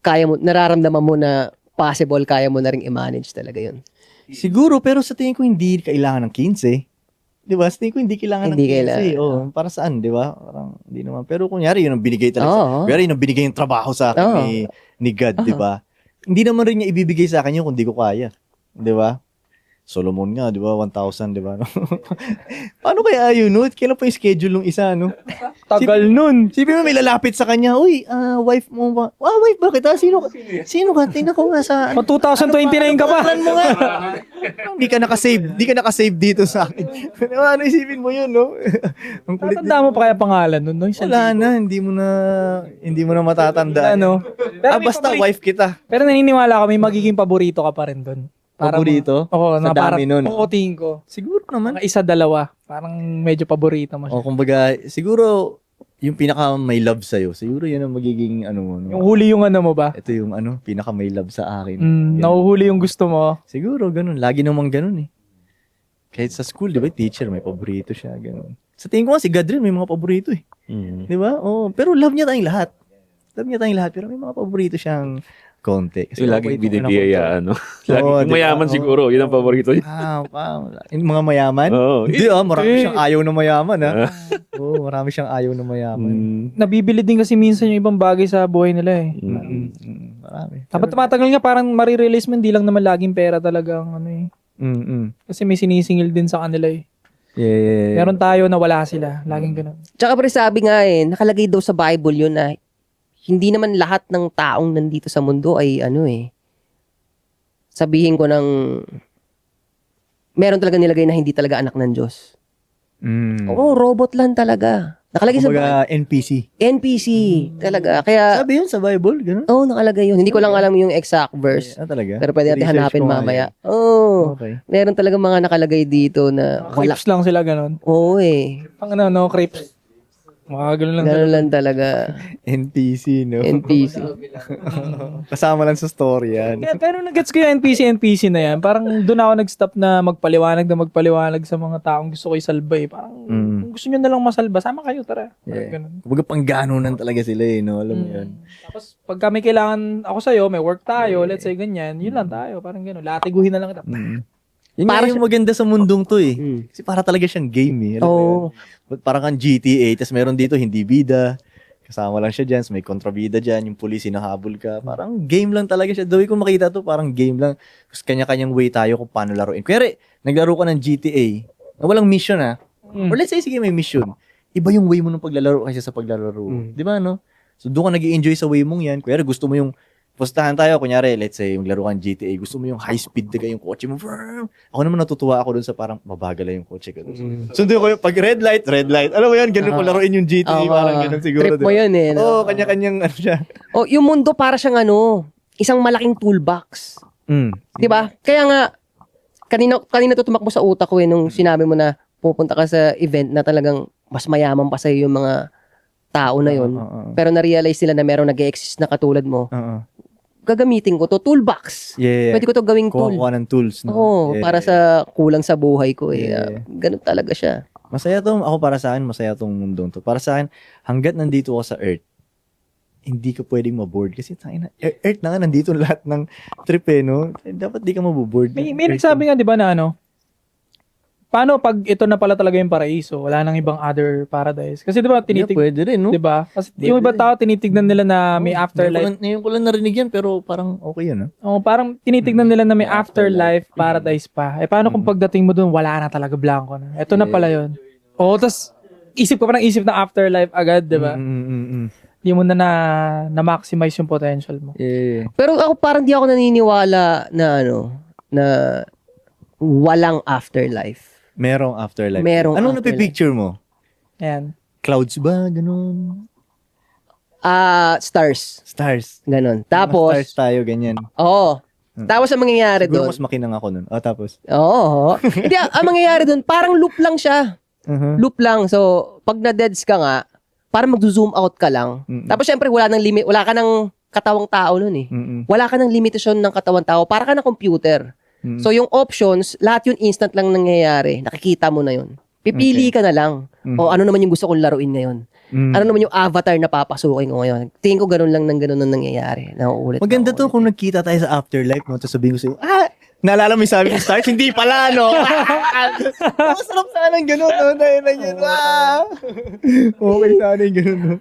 B: kaya mo, nararamdaman mo na possible, kaya mo na ring i-manage talaga yun.
D: Siguro, pero sa tingin ko hindi kailangan ng 15. Di ba? Sa tingin ko hindi kailangan
B: Hindi
D: ng 15.
B: kailangan.
D: Oh, para saan, di ba? Parang hindi naman. Pero kunyari, yun ang binigay talaga.
B: Oo.
D: Kunyari, yun ang binigay yung trabaho sa akin
B: Oo.
D: ni God, di ba? Hindi naman rin niya ibibigay sa akin yun kung di ko kaya. Di ba? Solomon nga, di ba? 1,000, di ba? Paano kaya yun, no? Kailan pa yung schedule ng isa, no?
C: Tagal nun.
D: Sipin mo, may lalapit sa kanya, uy, wife mo ba? Wife ba kita? Sino ka? Tingnan ko nga sa...
C: O 2029 ka pa.
D: Pangalan mo nga. Hindi ka nakasave dito sa akin. Ano isipin mo yun, no? Ang kulit.
C: Tatanda mo pa kaya pangalan nun, no?
D: Wala na, hindi mo na matatanda.
C: Ano? Pero may
D: Basta
C: paborito-
D: wife kita.
C: Pero naniniwala ka, may magiging paborito ka pa rin doon.
D: Paborito?
C: Oo,
D: Sa
C: na
D: dami nun.
C: Oo, tingin ko.
D: Siguro naman.
C: Mga isa, dalawa. Parang medyo paborito mo siya.
D: O kumbaga, siguro, yung pinaka may love sa'yo, siguro yan ang magiging, ano mo,
C: Yung
D: no?
C: huli yung ano mo ba?
D: Ito yung, pinaka may love sa akin. Yan.
C: Nahuhuli yung gusto mo.
D: Siguro, ganun. Lagi namang ganun eh. Kahit sa school, di ba, teacher, may paborito siya, ganun. Sa tingin ko nga, si God rin, may mga paborito eh. Di ba? Oh, pero love niya tayong lahat. Love niya tayong lahat, pero may mga paborito siyang konti.
A: Yung laging
D: mabait yung
A: binibiyayaan, no? Lagi,
D: Oo,
A: yung
D: di ba?
A: mayaman
D: Oo.
A: siguro, yun ang paborito niya.
D: Yung mga mayaman?
A: Oo.
D: Hindi marami
C: Eh.
D: siyang ayaw na mayaman Oo, marami siyang ayaw na mayaman.
C: Nabibili din kasi minsan yung ibang bagay sa buhay nila eh.
D: Marami.
C: Dapat tumatagal nga parang marirealize mo, hindi lang naman laging pera talaga ang ano eh. Kasi may sinisingil din sa kanila eh.
D: Yeah.
C: Meron tayo na wala sila. Laging ganun.
B: Tsaka pre, sabi nga nakalagay daw sa Bible yun na hindi naman lahat ng taong nandito sa mundo ay sabihin ko meron talaga nilagay na hindi talaga anak ng Diyos. Oo, robot lang talaga. Nakalagay sa
D: Kumbaga, NPC.
B: NPC talaga. Kaya,
D: Sabi yun sa Bible, gano'n?
B: nakalagay yun. Hindi ko lang alam yung exact verse.
D: Talaga?
B: Pero pwede natin
D: Research
B: hanapin
D: ko nga
B: mamaya.
D: yun.
B: Oo.
D: Okay.
B: Meron talaga mga nakalagay dito na wala.
C: Creeps lang sila ganun.
B: Oo
C: Pang ano, no, creeps. Mga ganun lang.
B: Ganun lang talaga.
D: NPC, no?
B: NPC.
D: Kasama lang sa story yan.
C: Kaya, pero nag-gets ko yung NPC na yan. Parang doon ako nag-stop na magpaliwanag sa mga taong gusto ko isalba eh. Parang kung gusto nyo na lang masalba, sama kayo, tara. Parang ganun.
D: Kumbaga, pangganunan talaga sila no? Alam mo yun.
C: Tapos pag kami kailangan ako sa'yo, may work tayo, let's say ganyan, yun lang tayo. Parang ganun. Latiguhin na lang kita.
D: Yun nga yung maganda sa mundong to eh. Kasi para talaga siyang game eh. Alam mo yun? Parang kang GTA, tapos meron dito hindi bida. Kasama lang siya dyan, may kontrabida dyan, yung police hinahabol ka. Parang game lang talaga siya. Dawi kung makita to, parang game lang. Tapos kanya-kanyang way tayo kung paano laruin. Kaya naglaro ka ng GTA, na walang mission Or let's say, sige may mission. Iba yung way mo ng paglalaro kaysa sa paglalaro. Di ba, no? So doon ka nag-i-enjoy sa way mong yan. Kaya gusto mo yung pustahan tayo, kunyari, let's say, maglaro ka ng GTA, gusto mo yung high-speed na yung kotse mo. Ako naman natutuwa ako dun sa parang mabagal lang yung kotse ko. Sundo ko yung pag red light. Alam mo yan, ganun ko laruin yung GTA, parang ganun siguro.
B: Trip mo yun eh.
D: Oo, kanya-kanyang ano siya.
B: Yung mundo para siyang isang malaking toolbox. Di ba? Kaya nga, kanina to tumakbo sa utak ko nung sinabi mo na pupunta ka sa event na talagang mas mayaman pa sa'yo yung mga tao na yun. Pero na-realize nila na meron nag-exist na katulad mo. Gagamitin ko to, toolbox.
D: Yeah.
B: Pwede ko to gawing tool.
D: Kuha ng tools. No?
B: Oo,
D: Yeah.
B: para sa kulang sa buhay ko
D: Yeah.
B: Ganun talaga siya.
D: Masaya para sa akin, masaya tong mundong to. Para sa akin, hanggat nandito ako sa Earth, hindi ka pwedeng maboard. Kasi Earth na nga, nandito lahat ng trip no? Dapat di ka maboboard.
C: May nagsabi nga, di ba, na paano pag ito na pala talaga yung paraiso? Wala nang ibang other paradise. Kasi di ba,
D: Pwede rin, no?
C: di ba? Kasi yung iba tao, tinitignan nila na may afterlife.
D: Ngayon ko lang narinig yan, pero parang okay yun,
C: Oh, parang tinitignan nila na may afterlife paradise pa. Paano kung pagdating mo doon, wala na talaga, blanco na. Ito na pala yun. Tas isip ko parang isip ng afterlife agad, di ba? Hindi mo na maximize yung potential mo.
D: Yeah.
B: Pero ako parang di ako naniniwala na na walang afterlife.
D: Merong afterlife.
B: Merong
D: Anong
B: afterlife.
D: napipicture mo?
C: Ayan.
D: Clouds ba? Ganun?
B: Stars.
D: Stars.
B: Ganon.
D: Mga
B: Tapos,
D: stars tayo, ganyan.
B: Tapos ang mangyayari
D: Siguro
B: doon,
D: mas makinang ako nun. Tapos?
B: Hindi, ang mangyayari doon, parang loop lang siya. Loop lang. So, pag na-deads ka nga, parang mag-zoom out ka lang. Tapos syempre, wala nang limit, wala ka ng katawang tao nun eh. Wala ka ng limitasyon ng katawang tao. Para ka ng computer. So, yung options, lahat yun instant lang nangyayari. Nakikita mo na yun. Pipili ka na lang. O ano naman yung gusto kong laruin ngayon. Ano naman yung avatar na papasukin ko ngayon. Tingin ko ganun lang ng ganun ang nangyayari. Nauulit.
D: Maganda to kung nagkita tayo sa afterlife, no? Tapos sabihin ko sa'yo, naalala mo yung sabi ng stars? Hindi pala, no? Masarap sana yung ganun, no? Dahil na yun. Okay sana yung ganun, no?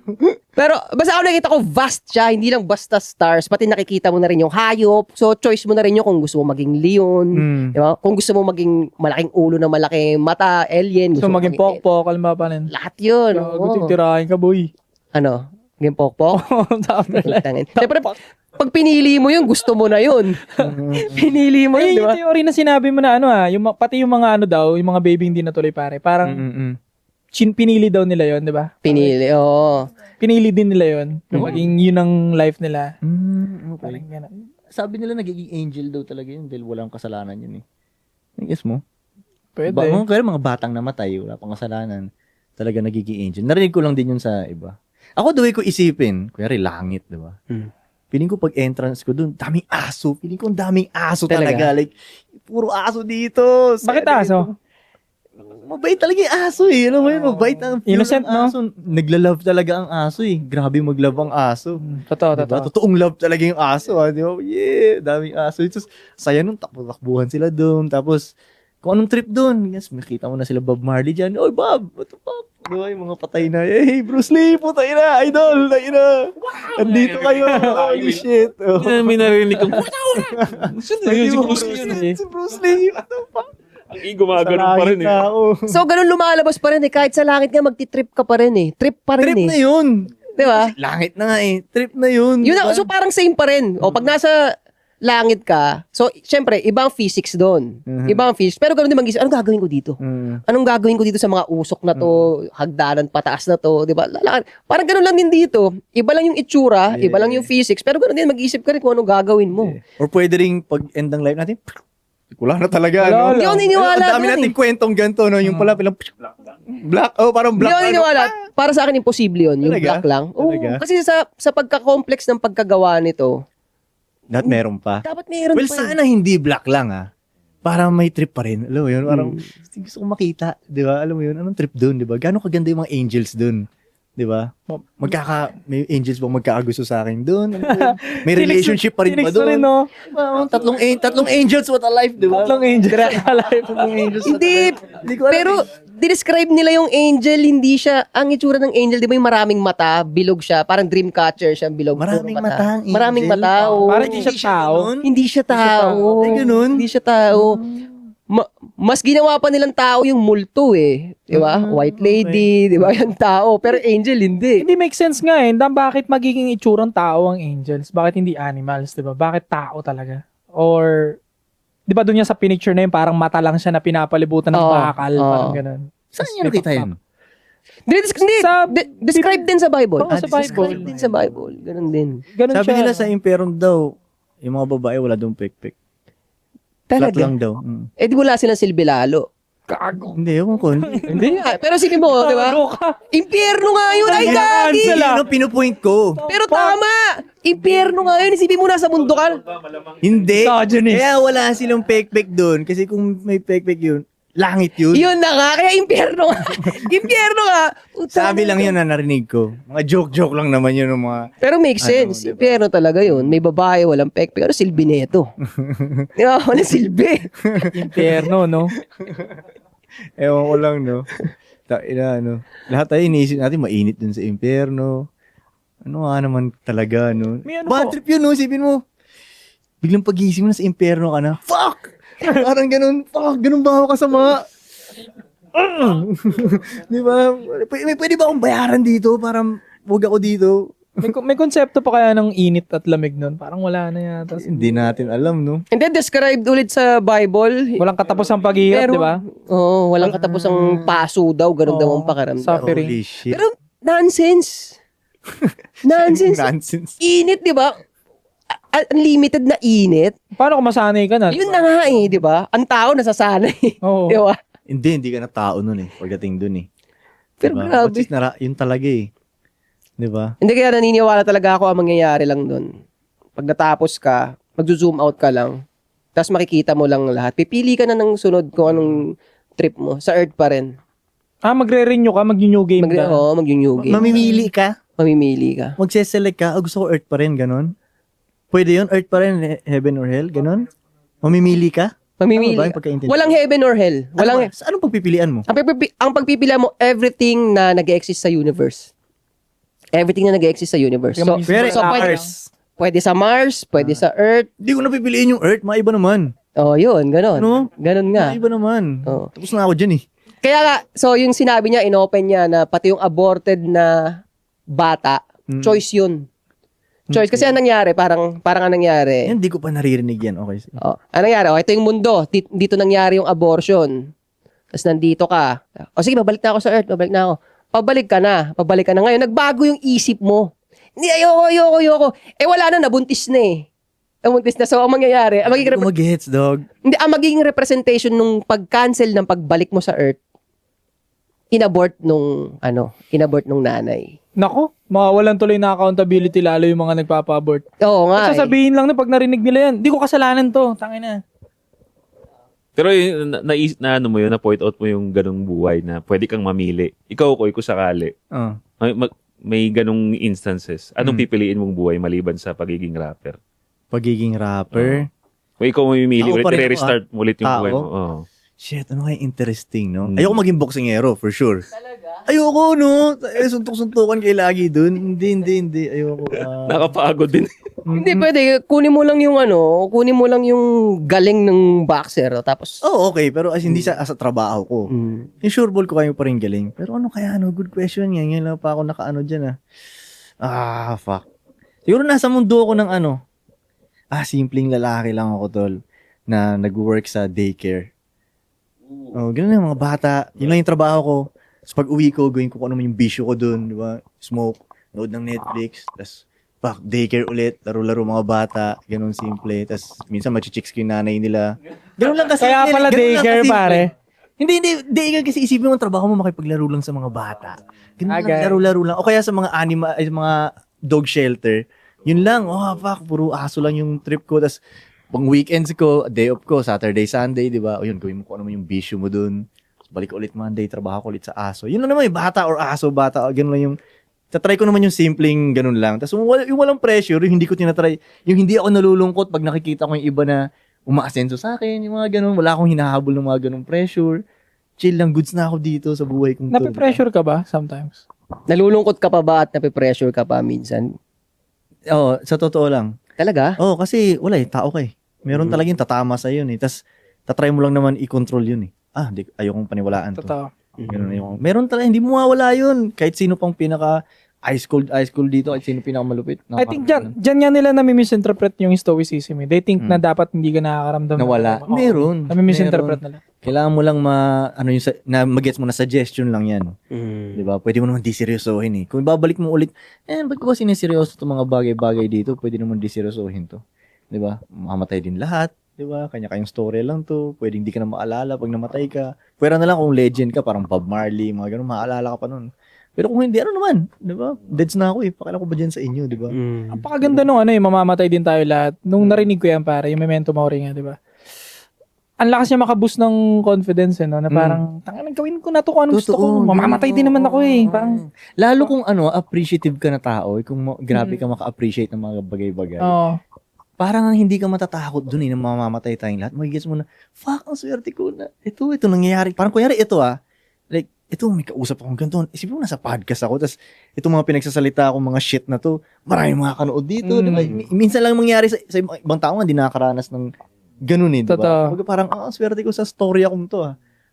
B: Pero basta ako nakita ko vast siya, hindi lang basta stars, pati nakikita mo na rin yung hayop. So choice mo na rin yung kung gusto mo maging leon, di ba? Kung gusto mo maging malaking ulo na malaki mata, alien,
C: So,
B: mo
C: maging pokpok, alam pa rin.
B: lahat yun.
C: Gago, titirahin ka, boy.
B: Ano? Maging pokpok?
C: Sabi lang.
B: Siyempre, pag pinili mo yun, gusto mo na yun. Pinili mo yun, di
C: Yung
B: ba?
C: theory na sinabi mo na pati yung mga daw, yung mga baby hindi natuloy pare. Parang pinili daw nila yon, di ba?
B: Pinili, oo.
C: Pinili din nila yon. Maging yun ang life nila.
D: Okay.
C: Parang ganun.
D: Sabi nila nagiging angel daw talaga yun dahil walang kasalanan yun, eh. Guess mo?
C: Pwede.
D: Kaya mga batang namatay, wala pang kasalanan, talaga nagiging angel. Narinig ko lang din yun sa iba. Ako, the way ko isipin, kunyari langit, di ba? Feeling ko pag entrance ko dun, daming aso. Feeling ko daming aso talaga. Like, puro aso dito.
C: Bakit aso?
D: Mabait talaga yung aso, eh. Alam mo yun, mabait ang
C: Innocent, no?
D: aso. Nagla-love talaga ang aso, eh. Grabe mag-love ang aso.
C: Totoo,
D: Diba?
C: totoo.
D: Totoong love talaga yung aso, ha? Di ba? Yeah, daming aso. Tapos, saya nung takbuhan sila doon. Tapos, kung anong trip doon. Yes, makita mo na sila Bob Marley dyan. Oy, Bob! What the fuck? Diba? Yung mga patay na. Hey, Bruce Lee! Putay na! Idol! Tayo na! Andito kayo! Holy shit! Oh.
A: May narinig kong, sino yun? Si Bruce Lee yun eh.
D: Si Bruce Lee! What the fuck?
A: Ang gumagano pa rin eh.
B: So, ganun lumalabas pa rin eh. Kahit sa langit nga, magti-trip ka pa rin eh. Trip pa rin
D: Trip
B: eh.
D: na yun!
B: Di ba?
D: Langit na nga eh. Trip na yun.
B: Yun
D: diba?
B: na, so parang same pa rin. O pag nasa langit ka, so syempre, ibang physics doon. Ibang physics. Pero ganoon din mag-isip, anong gagawin ko dito? Anong gagawin ko dito sa mga usok na to, hagdanan pataas na to, di ba? Parang ganoon lang din dito. Iba lang yung itsura, iba lang yung physics, pero ganoon din mag-isip ka rin kung anong gagawin mo.
D: Or pwede rin pag end ng life natin, wala na talaga, no?
B: Hindi ako niniwala
D: Ang dami
B: doon
D: nating
B: eh.
D: kwentong ganito, no? Yung pala, black, parang
B: Hindi
D: black.
B: ako niniwala. Para sa akin, imposible yun. Yung
D: Talaga?
B: black lang. Oo,
D: Talaga?
B: kasi sa pagka-complex ng pagkagawa nito,
D: Dapat meron pa.
B: dapat meron
D: Well,
B: pa eh.
D: sana hindi black lang, ah. Para may trip pa rin. Alam mo yun? Parang gusto kong makita. Di ba? Alam mo yun? Anong trip dun? Di ba? Gano'ng kaganda yung mga angels dun? Di ba? May angels bang magkakagusto sa akin dun? Alam mo yun? May relationship pa rin ba
C: Phoenix na rin,
D: dun?
C: no?
D: Tatlong angels, what a life, di ba?
C: Tatlong angel.
D: Tatlong angels.
B: Hindi,
D: ko alam.
B: pero describe nila yung angel, hindi siya, ang itsura ng angel, di ba yung maraming mata, bilog siya, parang dream catcher siya, bilog.
D: Maraming
B: puro
D: mata ang angel.
B: Maraming mata, oo.
C: Parang hindi siya tao.
B: Hindi siya tao.
D: Ay, ganun?
B: Hindi siya tao. Mas ginawa pa nilang tao yung multo eh. Di ba? White lady, di ba? Yung tao. Pero angel, hindi.
C: Hindi make sense nga eh. Bakit magiging itsurang tao ang angels? Bakit hindi animals, di ba? Bakit tao talaga? Or, di ba doon niya sa pinicture na yun, parang mata lang siya na pinapalibutan ng
B: Oo,
C: bakal.
B: oo.
C: Parang ganun.
D: Saan niyo nakita yun?
B: Describe din sa Bible.
C: Oo, sa Bible.
B: Describe din sa Bible. Ganun din.
C: Ganun
D: Sabi
C: siya.
D: nila sa impyerno daw, yung mga babae wala daw pek-pek. Flat
B: Talaga.
D: lang daw.
B: Eh di wala silang silbi lalo.
D: Hindi, ewan ko.
B: Hindi nga. Pero sige mo, di ba? Impyerno nga yun. Ay, gagi!
D: Yun ang pinupoint ko.
B: Pero tama! Impyerno nga yun. Isipin mo nasa mundo ka.
D: Hindi.
C: Misogynist.
D: Kaya wala silang pek-pek doon. Kasi kung may pek-pek yun, langit yun.
B: Yun na nga. Kaya impyerno nga. Impyerno nga.
D: Sabi lang yun na narinig ko. Mga joke-joke lang naman yun ng mga...
B: Pero makes sense.
D: diba?
B: Impyerno talaga yun. May babae, walang pek-pek. Ano silbi neto? Di ba? Walang silbi.
C: Impyerno, no?
D: Ewan ko lang, no? Lahat tayo iniisip natin, mainit dun sa impyerno. Ano nga naman talaga, no?
C: May ano
D: Bad
C: po?
D: trip yun, no? Isipin mo. Biglang pagising mo na sa impyerno ka na, fuck! Parang ganun, fuck, ganun ba ako kasama? Di ba? Pwede ba akong bayaran dito para huwag ako dito?
C: May konsepto pa kaya ng init at lamig nun? Parang wala na yata.
D: Hindi natin alam, no?
B: And then described ulit sa Bible.
C: Walang katapusang paghihirap,
B: Pero,
C: di ba?
B: Oo, walang katapusang paso daw. Ganun daw ang pakaramdam.
C: Suffering.
D: Holy shit.
B: Pero nonsense. Nonsense.
D: Nonsense.
B: Init, di ba? Unlimited na init.
C: Paano kung masanay ka na?
B: Yun na nga eh, di ba? Ang tao nasasanay.
C: Oo.
B: Di ba?
D: Hindi ka na tao nun eh. Pagdating dun eh.
B: Pero
D: Diba?
B: grabe.
D: Which is yun talaga eh. Di ba?
B: Hindi kaya naniniwala talaga ako ang mangyayari lang doon. Pag natapos ka, mag-zoom out ka lang. Tapos makikita mo lang lahat. Pipili ka na ng sunod kung anong trip mo. Sa Earth pa rin.
C: Magre-renew ka, mag-new game ka.
B: Mag-new game.
D: Mamimili ka?
B: Mamimili ka.
D: Magse-select ka? Gusto ko Earth pa rin, ganon? Pwede yun? Earth pa rin, Heaven or Hell, ganon? Mamimili ka?
B: Mamimili.
D: Ano ba yung pagkaintindi?
B: Walang heaven or hell. Walang
D: Anong pagpipilian mo?
B: ang pagpipila mo, everything na nag-exist sa universe. Everything na nag-exist sa universe. So,
C: Pero
B: so pwede sa Mars, pwede sa Earth.
D: Hindi ko napipiliin yung Earth, maiba naman.
B: Yun, ganon.
D: Ano?
B: Ganon nga.
D: Maiba naman.
B: Oo.
D: Tapos na ako dyan eh.
B: Kaya nga, so yung sinabi niya, inopen niya na pati yung aborted na bata, choice yun. Choice. Kasi anong nangyari? Parang anong nangyari?
D: Yan, hindi ko pa naririnig yan. Okay.
B: Anong nangyari? Ito yung mundo. Dito nangyari yung abortion. Tapos nandito ka. Sige, babalik na ako sa Earth. Babalik na ako. Pabalik ka na. Ngayon, nagbago yung isip mo. Hindi, ayoko. Wala na, nabuntis na eh. Nabuntis na. So, ang mangyayari,
D: Hindi ko mag-gets, dog.
B: ang magiging representation nung pag-cancel ng pagbalik mo sa Earth, inabort nung nanay.
C: Nako, mawawalan tuloy na accountability lalo yung mga nagpapa-abort.
B: Oo nga.
C: Sasabihin lang na pag narinig nila yan, di ko kasalanan to. Tangin na.
A: Pero na point out mo yung ganung buhay na pwede kang mamili. Ikaw ko sakali. May ganung instances. Anong pipiliin mong buhay maliban sa pagiging rapper?
D: Pagiging rapper?
A: Kung ikaw mamimili,
D: Tao pa rin ako,
A: i-restart mo ulit yung
D: Tao?
A: buhay mo. Oh.
D: Shit, ano kaya interesting, no? Ayoko maging boxingero, for sure. Talaga? Ayoko, no? Suntok-suntukan kayo lagi dun. Hindi. Ayoko.
A: Nakapagod din.
B: Hindi pwede. Kunin mo lang yung galing ng boxer. Tapos,
D: Okay. Pero hindi sa trabaho ko. Yung sure ball ko kayo pa rin galing. Pero ano kaya, good question yan. Ngayon lang pa ako nakaano dyan, fuck. Siguro nasa mundo ako ng simpleng lalaki lang ako, tol, na nag-work sa daycare. Ganun yung mga bata. Yun lang yung trabaho ko. So pag uwi ko, gawin ko kung ano man yung bisyo ko dun, di ba? Smoke, nood ng Netflix, tas daycare ulit, laro-laro mga bata, ganun simple. Tas minsan machichicks ko yung nanay nila. Ganun lang kasi.
C: Kaya pala daycare, pare.
D: Hindi, daycare kasi isipin mo ang trabaho mo makipaglaro lang sa mga bata. Ganun lang, laro-laro lang. O kaya sa mga mga dog shelter, yun lang, puro aso lang yung trip ko. Tas pang weekends ko, day off ko, Saturday, Sunday, di ba? O yun, gawin mo kung ano man yung bisyo mo dun. Balik ulit Monday, trabaho ko ulit sa aso. Yun lang naman, bata or aso, ganun lang yung, tatry ko naman yung simpleng ganun lang. Tapos yung walang pressure, yung hindi ko tinatry, yung hindi ako nalulungkot pag nakikita ko yung iba na umaasenso sa akin, yung mga ganun, wala akong hinahabol ng mga ganung pressure. Chill lang, goods na ako dito sa buhay kong to.
C: Nape-pressure ka ba sometimes?
B: nalulungkot ka pa ba at nape-pressure ka pa minsan?
D: Sa totoo lang.
B: Talaga?
D: Kasi wala tao ka Meron talagang tatama sa yun Tapos, tatry mo lang naman i-control yun ayokong paniwalaan to.
C: Totoo.
D: Ganun yung meron talaga, hindi mo mawala yun. Kahit sino pang pinaka ice cold dito, kahit sino pinaka malupit.
C: I think dyan nga nila nami-misinterpret yung stoicism. They think na dapat hindi ka nakakaramdam.
D: Nawala. Meron.
C: Nami-misinterpret nila.
D: Kailangan mo lang mag-gets mo na suggestion lang yan. Di ba? Pwede mo naman diseryosohin Kung babalik mo ulit, ba't ko ba siniseryoso itong mga bagay-bagay dito? Pwede naman diseryosohin to. Di ba? Mamamatay din lahat. Di ba? Kanya-kanyang story lang to. Pwede hindi ka na maalala pag namatay ka. Pwera na lang kung legend ka, parang Bob Marley, mga ganun, maalala ka pa nun. Pero kung hindi, ano naman? Di ba? Deads na ako Pakala ko ba dyan sa inyo, di ba?
C: Ang pakaganda nung mamamatay din tayo lahat. Nung narinig ko yan, pare, yung Memento Mori nga, di ba? Ang lakas niya makaboost ng confidence, no? Na parang, tangan, gawin ko na to kung ano gusto ko. Mamamatay din naman ako Parang,
D: lalo kung appreciative ka na tao, kung grabe ka maka-appreciate ng mga bagay-bagay. Parang hindi ka matatakot dun na mamamatay tayong lahat. Magigets mo na, fuck, ang swerte ko na. Ito nangyayari. Parang kunyari, ito like, ito, may kausap akong ganito. Isipin mo, nasa podcast ako. Tapos, itong mga pinagsasalita akong mga shit na to, maraming mga kanood dito. Diba? Minsan lang mangyari sa ibang tao nga, hindi nakakaranas ng ganun diba? Parang, swerte ko sa story akong to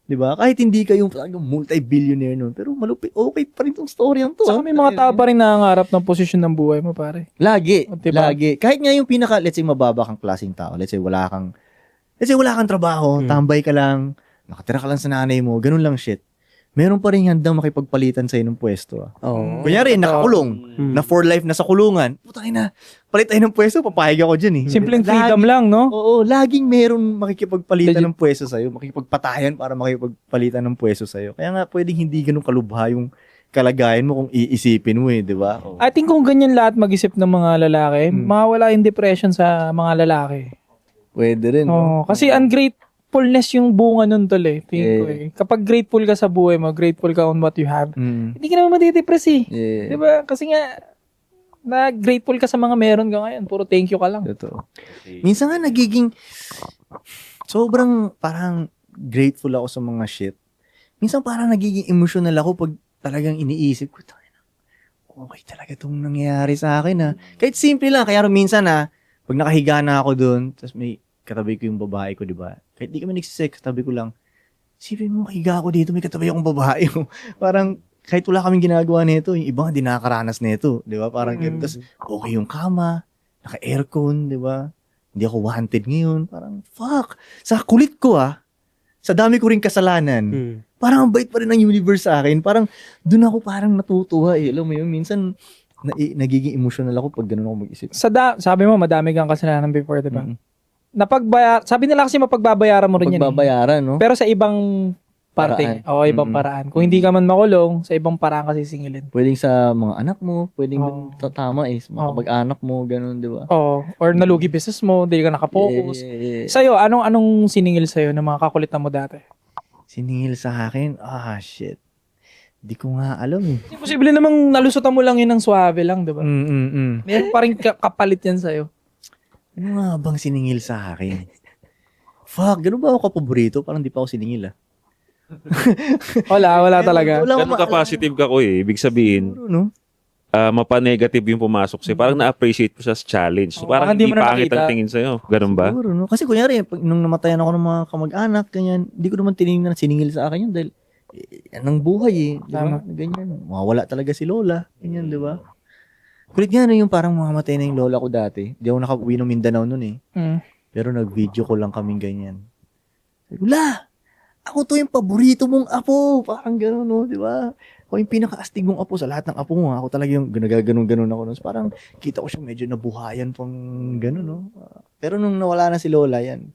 D: Diba? Kahit hindi kayo multi-billionaire nun, pero malupit, okay pa rin tong story ang to.
C: Saka may mga tao pa rin nangangarap ng posisyon ng buhay mo, pare.
D: Lagi.
C: Diba?
D: Lagi. Kahit nga yung let's say, mababa kang klaseng tao. Let's say, wala kang trabaho, tambay ka lang, nakatira ka lang sa nanay mo, ganun lang shit. Meron pa rin handang makipagpalitan sa'yo ng pwesto. Kunyari, nakakulong, na for life na sa kulungan, putang ina, palit tayo ng pwesto, papayag ako dyan
C: Simpleng freedom lang, no?
D: Oo, laging meron makikipagpalitan ng pwesto sa'yo, makikipagpatayan para makikipagpalitan ng pwesto sa'yo. Kaya nga, pwedeng hindi ganun kalubha yung kalagayan mo kung iisipin mo di ba?
C: I think kung ganyan lahat mag-isip ng mga lalaki, mawawala yung depression sa mga lalaki.
D: Pwede rin.
C: Kasi ang great gratefulness yung bunga nun tol eh. Tingin ko
D: Yeah.
C: eh. Kapag grateful ka sa buhay mo, grateful ka on what you have,
D: Mm.
C: hindi ka naman matidepress eh.
D: Yeah.
C: Diba? Kasi nga, na grateful ka sa mga meron ka ngayon. Puro thank you ka lang.
D: Totoo. Minsan nga nagiging sobrang parang grateful ako sa mga shit. Minsan parang nagiging emotional ako pag talagang iniisip ko, "Tangina, okay talaga itong nangyayari sa akin ha." Kahit simple lang, kaya minsan pag nakahiga na ako doon, tapos may katabi ko yung babae ko, di ba? Kahit di kami nagsisex, katabi ko lang, isipin mo, kahiga ako dito, may katabi akong babae. Parang kahit wala kaming ginagawa nito, yung iba hindi nakakaranas nito, di ba? Parang tapos okay yung kama, naka-aircon, di ba? Hindi ako wanted ngayon. Parang, fuck. Sa kulit ko sa dami ko rin kasalanan, parang ang bait pa rin ng universe sa akin. Parang, dun ako parang natutuwa eh. Alam mo yun, minsan, nagiging emotional ako pag ganun ako mag-isip.
C: Sabi mo, madami kang kasalanan before, diba?
D: Mm.
C: Sabi nila kasi mapagbabayaran mo rin yan.
D: Pagbabayaran, no?
C: Pero sa ibang parte.
D: Paraan.
C: Oo, ibang paraan. Kung hindi ka man makulong, sa ibang paraan kasi singilin.
D: Pwedeng sa mga anak mo, pwedeng
C: Oo.
D: tama sa mga
C: Oo.
D: kamag-anak mo, ganun, di ba?
C: Oo. Or nalugi business mo, hindi ka nakapokus.
D: Yeah.
C: Sa'yo, anong siningil sa'yo ng mga kakulitan mo dati?
D: Siningil sa akin, shit. Di ko nga alam eh.
C: Kasi posible namang nalusutan mo lang yun ng suave lang, diba? Meron pa rin kapalit yan sa'yo.
D: Ano nga bang siningil sa akin? Fuck, ganun ba ako kapaborito? Parang di pa ako siningil
C: Wala talaga.
D: Wala
A: Ganun ka positive ka ko eh. Ibig sabihin,
D: Siguro, no?
A: mapa-negative yung pumasok sa'yo. Parang na-appreciate mo sa challenge. So,
C: Oo,
A: parang
C: hindi
A: hindi
C: mo na
A: pangit
C: nakita.
A: ang tingin sa'yo. Ganun ba?
D: Siguro, no? Kasi kunyari, nung namatayan ako ng mga kamag-anak, ganyan, hindi ko naman tinignan na siningil sa akin yun dahil yan ang buhay eh. Di ba?
C: Tama.
D: Ganyan. Mawawala talaga si Lola. Ganyan, di ba? Kulit nga no, yung parang mamamatay na yung Lola ko dati. Di ako nakauwi ng Mindanao nun eh.
C: Mm.
D: Pero nag-video ko lang kaming ganyan. Sabi ko, La! Ako to yung paborito mong apo. Parang gano'n, no? Di ba? Ako yung pinaka-astig mong apo sa lahat ng apo mo. Ako talaga yung ganun ako. No? So, parang kita ko siya medyo nabuhayan pang gano'n, no? Pero nung nawala na si Lola, yan.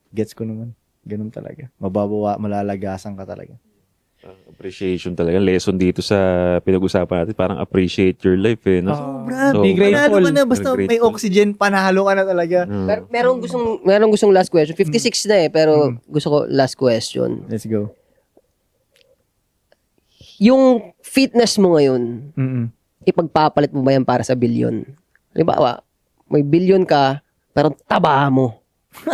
D: Gets ko naman. Ganun talaga. Malalagasan ka talaga.
A: Appreciation talaga. Lesson dito sa pinag-usapan natin. Parang appreciate your life eh. No?
D: Sobra.
A: So,
C: be grateful.
D: Panalo ka na. Basta
A: Be
D: may
A: grateful.
D: oxygen, panalo ka na talaga.
B: Pero merong gustong last question. 56 na pero gusto ko last question.
D: Let's go.
B: Yung fitness mo ngayon,
D: Mm-mm.
B: ipagpapalit mo ba yan para sa bilyon? Halimbawa, may bilyon ka, pero taba mo.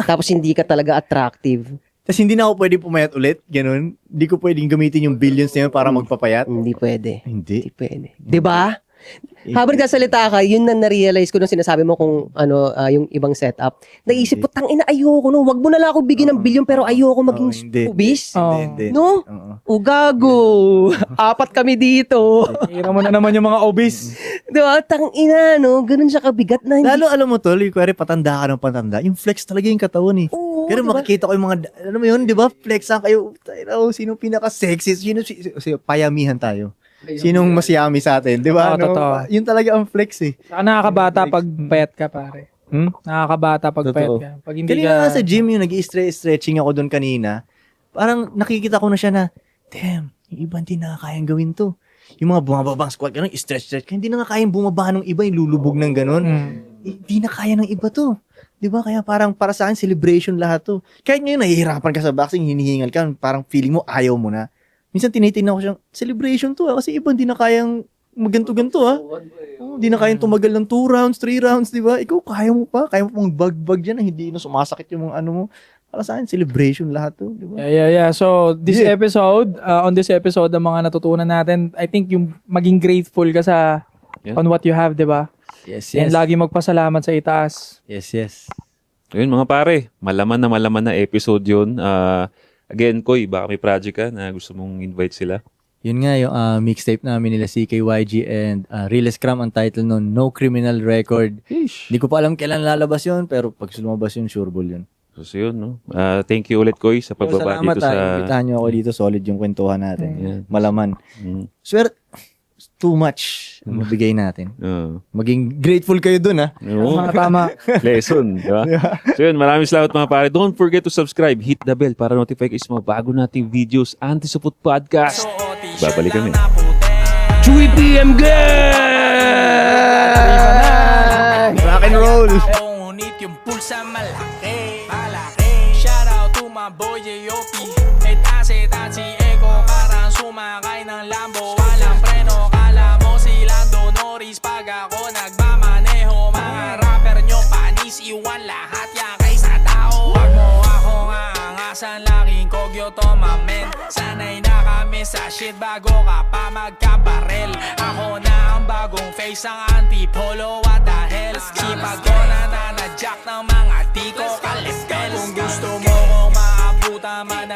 B: Tapos hindi ka talaga attractive.
D: Tapos hindi na ako pwede pumayat ulit. Ganun. Hindi ko pwedeng gamitin yung billions na yun para magpapayat.
B: Hindi pwede.
D: Hindi.
B: Hindi pwede. 'Di ba? Habang nagsasalita ka, yun na na-realize ko nung sinasabi mo kung yung ibang setup. Naisip ko, tangina, ayoko no. Wag mo na lang ako bigyan ng bilyon pero ayoko maging
D: hindi.
B: obese.
C: Oh.
D: Hindi.
B: No?
D: Oo.
B: O gago. Apat kami dito.
C: Hira mo na naman yung mga obese.
B: Di ba? Tangina, no? Ganun siya kabigat na hindi.
D: Lalo alam mo tol, yung kuwari patanda ka ng patanda, yung flex talaga yung katawan eh.
B: Oo,
D: Pero
B: diba?
D: makikita ko yung mga, alam mo yun, di ba? Flexan kayo. Tayo, sino pinaka-sexy? Sino payamihan tayo? Sinong mas yummy sa atin? Di ba?
C: Oo, totoo.
D: Yun talaga ang flex eh.
C: Saka nakakabata pag payat ka, pare. Nakakabata pag payat
D: Totoo.
C: ka. Pag hindi
D: Kanina
C: ka...
D: nga sa gym, yung nag-stretching ako doon kanina, parang nakikita ko na siya na, damn, yung iba hindi nakakayang gawin to. Yung mga bumababang squat, gano'n, stretch. Hindi na nga kayang bumaba ng iba, yung lulubog ng gano'n. Hindi na kaya ng iba to. Di ba? Kaya parang para sa akin, celebration lahat to. Kahit ngayon, nahihirapan ka sa boxing, hinihingal ka, parang feeling mo, ayaw mo na. Minsan tinitingnan ko siyang, celebration to kasi iba hindi na kayang maganto-ganto Hindi na kayang tumagal ng 2 rounds, 3 rounds, di ba? Ikaw, kaya mo pa. Kaya mo pang bag-bag dyan na hindi na sumasakit yung mga ano mo. Para sa akin, celebration lahat to, di ba?
C: Yeah. So, this episode, on this episode, ang mga natutunan natin, I think yung maging grateful ka sa on what you have, di ba?
D: Yes,
C: And lagi magpasalamat sa itaas.
D: Yes.
A: Ayun mga pare, malaman na episode yun. Again, Koy, baka may project ka na gusto mong invite sila.
D: Yun nga yung mixtape namin nila CKYG and Real Scrum ang title nun, No Criminal Record. Hindi ko pa alam kailan lalabas yun, pero pag lumabas yun, sure ball yun.
A: So yun, no? Thank you ulit, Koy, sa pagbaba
D: Salamat
A: dito sa...
D: Imbitahan nyo ako dito, solid yung kwentuhan natin.
A: Yeah.
D: Malaman. Swear, too much ang mabigay natin. Maging grateful kayo dun, ha?
C: Tama.
A: Lesson, di ba? So yun, maraming salamat mga pare. Don't forget to subscribe, hit the bell para notify kayo sa mga bago nating videos, Anti-Supot Podcast. Babalik kami.
B: 3 p.m. gang!
D: Rock and roll!
E: Ngunit yung pulsa malaki. Shout out to my mga boy J.O.P. Etaset at si Eko parang sumakay ng Lambo. Walang preno, kala mo si Lando Norris pag ako nagmamaneho. Mga rapper nyo panis, iwan lahat yan kaysa tao. Wag mo akong aangasan, laking kogyo to mamen. Sanay na kami sa shit bago ka pa magkabarel. Ako na ang bagong face, ang antipolo, what the hell. Sipag ko na nanadyak ng mga di ko kalipel. Kung gusto mo kong maabutan man